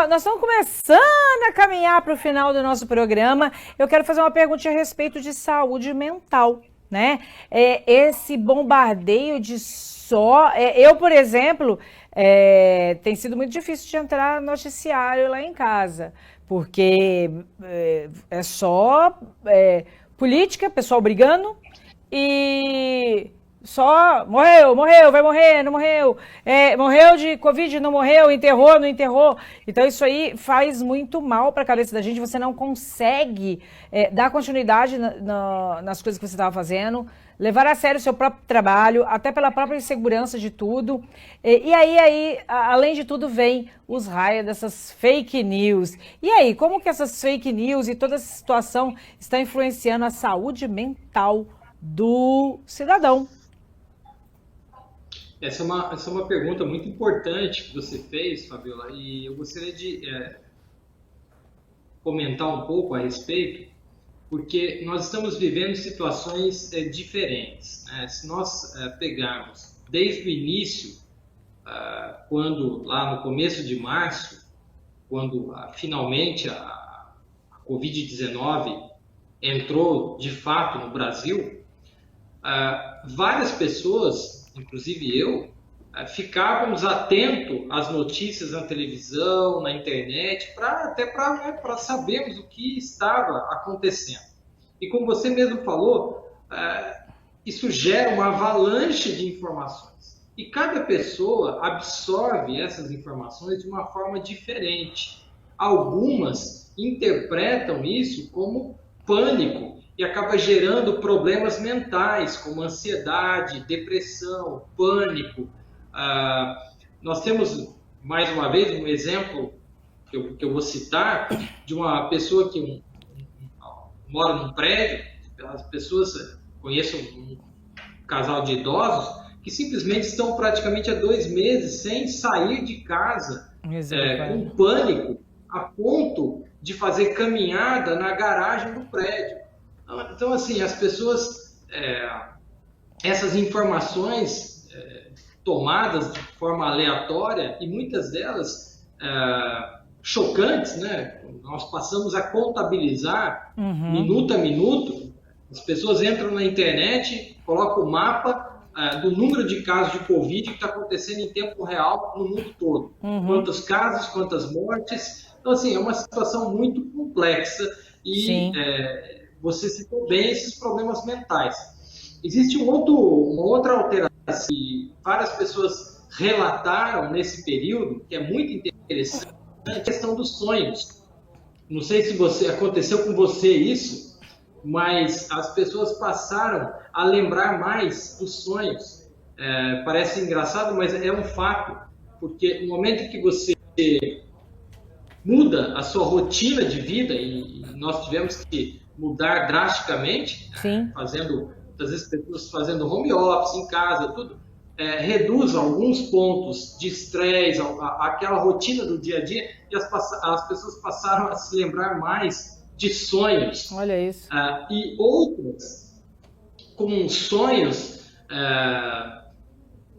Nós estamos começando a caminhar para o final do nosso programa. Eu quero fazer uma pergunta a respeito de saúde mental, né? Esse bombardeio de eu, por exemplo, tem sido muito difícil de entrar no noticiário lá em casa, porque é só política, pessoal brigando e só morreu, vai morrer, não morreu, morreu de Covid, não morreu, enterrou, não enterrou. Então isso aí faz muito mal para a cabeça da gente, você não consegue dar continuidade nas coisas que você estava fazendo, levar a sério o seu próprio trabalho, até pela própria insegurança de tudo. E aí, além de tudo, vem os raios dessas fake news. E aí, como que essas fake news e toda essa situação está influenciando a saúde mental do cidadão? Essa é uma pergunta muito importante que você fez, Fabiola, e eu gostaria de comentar um pouco a respeito, porque nós estamos vivendo situações diferentes, né? Se nós pegarmos desde o início, quando lá no começo de março, quando finalmente a Covid-19 entrou de fato no Brasil, várias pessoas, inclusive eu, ficávamos atentos às notícias na televisão, na internet, até para sabermos o que estava acontecendo. E como você mesmo falou, isso gera uma avalanche de informações. E cada pessoa absorve essas informações de uma forma diferente. Algumas interpretam isso como pânico e acaba gerando problemas mentais, como ansiedade, depressão, pânico. Nós temos, mais uma vez, um exemplo que eu vou citar, de uma pessoa que mora num prédio. As pessoas, conheço um casal de idosos que simplesmente estão praticamente há 2 meses sem sair de casa, com pânico, a ponto de fazer caminhada na garagem do prédio. Então, assim, as pessoas, essas informações tomadas de forma aleatória, e muitas delas chocantes, né? Nós passamos a contabilizar minuto a minuto. As pessoas entram na internet, colocam o mapa do número de casos de Covid que está acontecendo em tempo real no mundo todo. Quantos casos, quantas mortes. Então, assim, é uma situação muito complexa e você citou bem esses problemas mentais. Existe uma outra alteração que várias pessoas relataram nesse período, que é muito interessante, a questão dos sonhos. Não sei se aconteceu com você isso, mas as pessoas passaram a lembrar mais dos sonhos. Parece engraçado, mas é um fato, porque no momento que você muda a sua rotina de vida, e nós tivemos que mudar drasticamente, às vezes pessoas fazendo home office em casa, tudo, reduz alguns pontos de estresse, aquela rotina do dia a dia, e as pessoas passaram a se lembrar mais de sonhos. Olha isso. E outras com sonhos,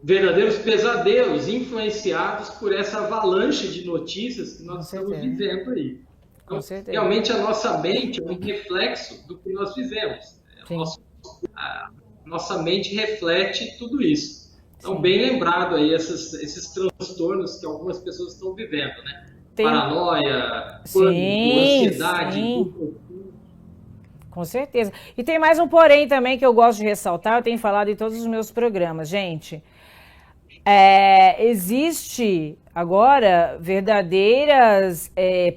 verdadeiros pesadelos, influenciados por essa avalanche de notícias que nós estamos vivendo aí. Então, realmente a nossa mente é um reflexo do que nós vivemos. Nossa mente reflete tudo isso. Então, bem lembrado aí esses transtornos que algumas pessoas estão vivendo, né? Paranoia, pânico, ansiedade. Com certeza. E tem mais um porém também que eu gosto de ressaltar, eu tenho falado em todos os meus programas, gente. Existe agora verdadeiras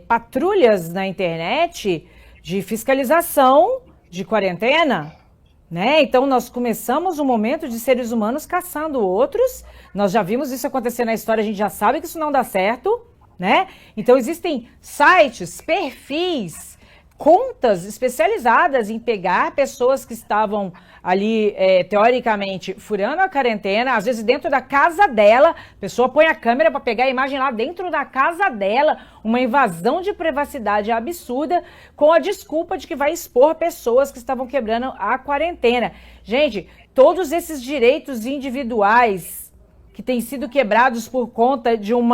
patrulhas na internet de fiscalização de quarentena, né? Então nós começamos um momento de seres humanos caçando outros, nós já vimos isso acontecer na história, a gente já sabe que isso não dá certo, né? Então existem sites, perfis, contas especializadas em pegar pessoas que estavam ali, teoricamente, furando a quarentena, às vezes dentro da casa dela, a pessoa põe a câmera para pegar a imagem lá dentro da casa dela, uma invasão de privacidade absurda, com a desculpa de que vai expor pessoas que estavam quebrando a quarentena. Gente, todos esses direitos individuais que têm sido quebrados por conta de um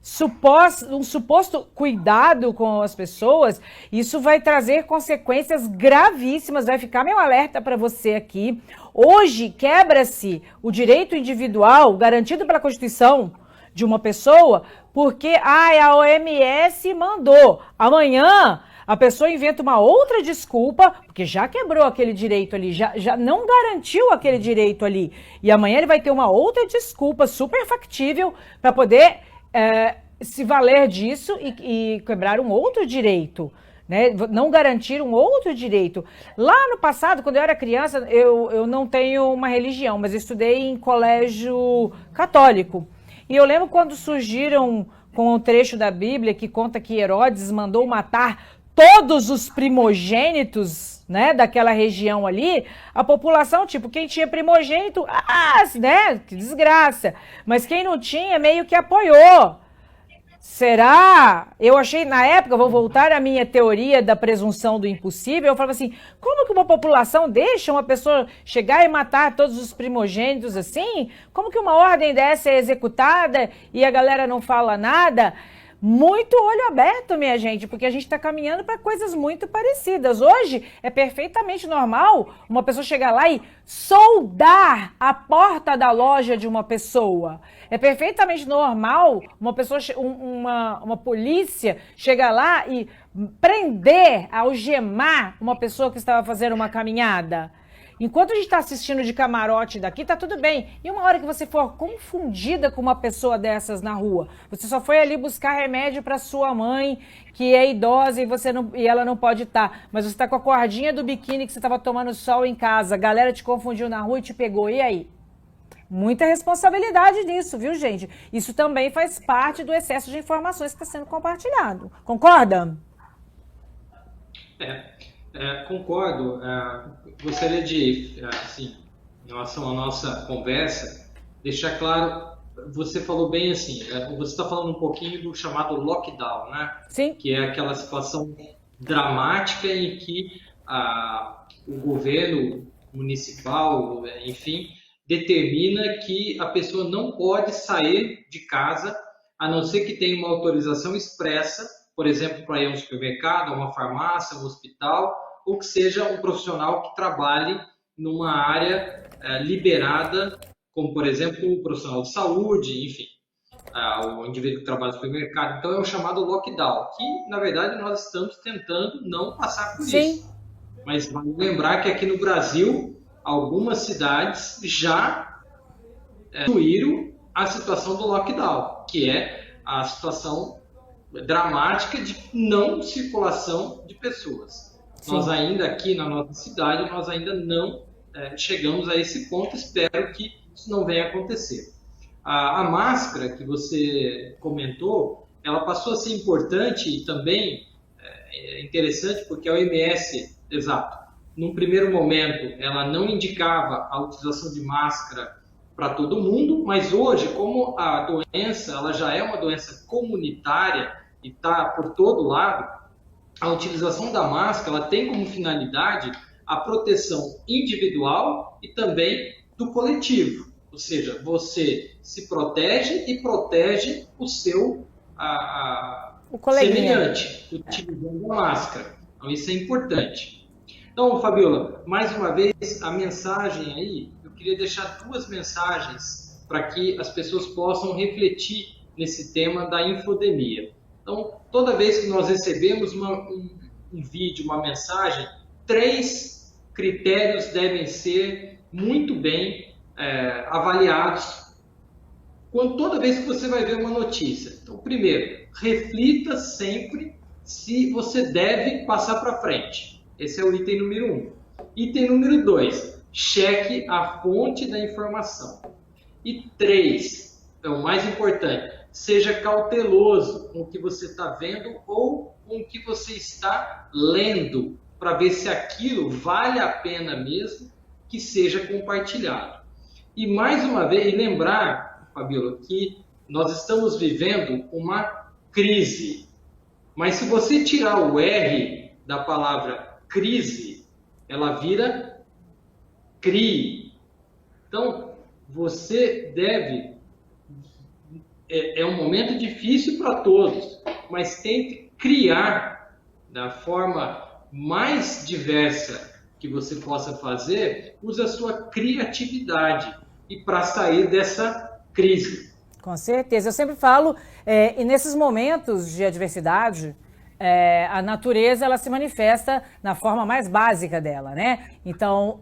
suposto cuidado com as pessoas, isso vai trazer consequências gravíssimas, vai ficar meu alerta para você aqui. Hoje quebra-se o direito individual garantido pela Constituição de uma pessoa, porque a OMS mandou. Amanhã a pessoa inventa uma outra desculpa, porque já quebrou aquele direito ali, já não garantiu aquele direito ali. E amanhã ele vai ter uma outra desculpa super factível para poder se valer disso e quebrar um outro direito, né? Não garantir um outro direito. Lá no passado, quando eu era criança, eu não tenho uma religião, mas eu estudei em colégio católico. E eu lembro quando surgiram com um trecho da Bíblia que conta que Herodes mandou matar todos os primogênitos, né, daquela região ali, a população, tipo, quem tinha primogênito, né, que desgraça. Mas quem não tinha, meio que apoiou. Será? Eu achei, na época, vou voltar à minha teoria da presunção do impossível, eu falava assim, como que uma população deixa uma pessoa chegar e matar todos os primogênitos assim? Como que uma ordem dessa é executada e a galera não fala nada? Muito olho aberto, minha gente, porque a gente está caminhando para coisas muito parecidas. Hoje é perfeitamente normal uma pessoa chegar lá e soldar a porta da loja de uma pessoa. É perfeitamente normal uma pessoa, uma polícia chegar lá e prender, algemar uma pessoa que estava fazendo uma caminhada. Enquanto a gente está assistindo de camarote daqui, tá tudo bem. E uma hora que você for confundida com uma pessoa dessas na rua, você só foi ali buscar remédio para sua mãe, que é idosa e ela não pode estar. Mas você está com a cordinha do biquíni que você estava tomando sol em casa, a galera te confundiu na rua e te pegou. E aí? Muita responsabilidade nisso, viu, gente? Isso também faz parte do excesso de informações que está sendo compartilhado. Concorda? Concordo. Gostaria de, assim, em relação à nossa conversa, deixar claro, você falou bem assim, você está falando um pouquinho do chamado lockdown, né? Sim. Que é aquela situação dramática em que o governo municipal, enfim, determina que a pessoa não pode sair de casa, a não ser que tenha uma autorização expressa, por exemplo, para ir a um supermercado, a uma farmácia, a um hospital, ou que seja um profissional que trabalhe numa área liberada, como, por exemplo, um profissional de saúde, enfim, o indivíduo que trabalha no supermercado. Então, é o chamado lockdown, que, na verdade, nós estamos tentando não passar por isso. Mas vale lembrar que aqui no Brasil, algumas cidades já incluíram a situação do lockdown, que é a situação dramática de não circulação de pessoas. Sim. Nós ainda aqui na nossa cidade, nós ainda não chegamos a esse ponto, espero que isso não venha a acontecer. A máscara que você comentou, ela passou a ser importante e também interessante porque a OMS, exato, num primeiro momento ela não indicava a utilização de máscara para todo mundo, mas hoje, como a doença ela já é uma doença comunitária e está por todo lado, a utilização da máscara ela tem como finalidade a proteção individual e também do coletivo. Ou seja, você se protege e protege o seu semelhante, utilizando a máscara. Então, isso é importante. Então, Fabiola, mais uma vez, a mensagem aí, eu queria deixar 2 mensagens para que as pessoas possam refletir nesse tema da infodemia. Então, toda vez que nós recebemos um vídeo, uma mensagem, 3 critérios devem ser muito bem avaliados toda vez que você vai ver uma notícia. Então, primeiro, reflita sempre se você deve passar para frente. Esse é o item número 1. Item número 2, cheque a fonte da informação. E 3, é o mais importante, seja cauteloso com o que você está vendo ou com o que você está lendo, para ver se aquilo vale a pena mesmo que seja compartilhado. E mais uma vez, lembrar, Fabiola, que nós estamos vivendo uma crise. Mas se você tirar o R da palavra crise, ela vira CRI. Então, você deve... É um momento difícil para todos, mas tente criar da forma mais diversa que você possa fazer, use a sua criatividade e para sair dessa crise. Com certeza. Eu sempre falo, e nesses momentos de adversidade, a natureza ela se manifesta na forma mais básica dela, né? Então,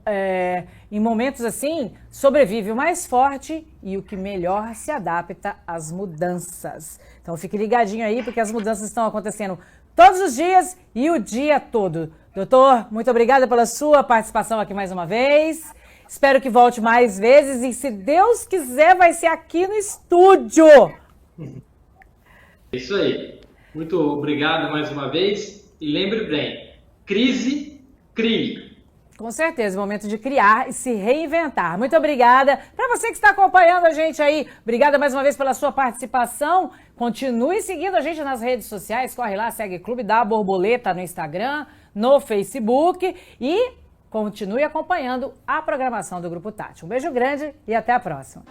em momentos assim, sobrevive o mais forte e o que melhor se adapta às mudanças. Então, fique ligadinho aí, porque as mudanças estão acontecendo todos os dias e o dia todo. Doutor, muito obrigada pela sua participação aqui mais uma vez. Espero que volte mais vezes e, se Deus quiser, vai ser aqui no estúdio. Isso aí. Muito obrigado mais uma vez. E lembre bem, crise, crie. Com certeza, momento de criar e se reinventar. Muito obrigada. Para você que está acompanhando a gente aí, obrigada mais uma vez pela sua participação. Continue seguindo a gente nas redes sociais. Corre lá, segue Clube da Borboleta no Instagram, no Facebook e continue acompanhando a programação do Grupo Tati. Um beijo grande e até a próxima.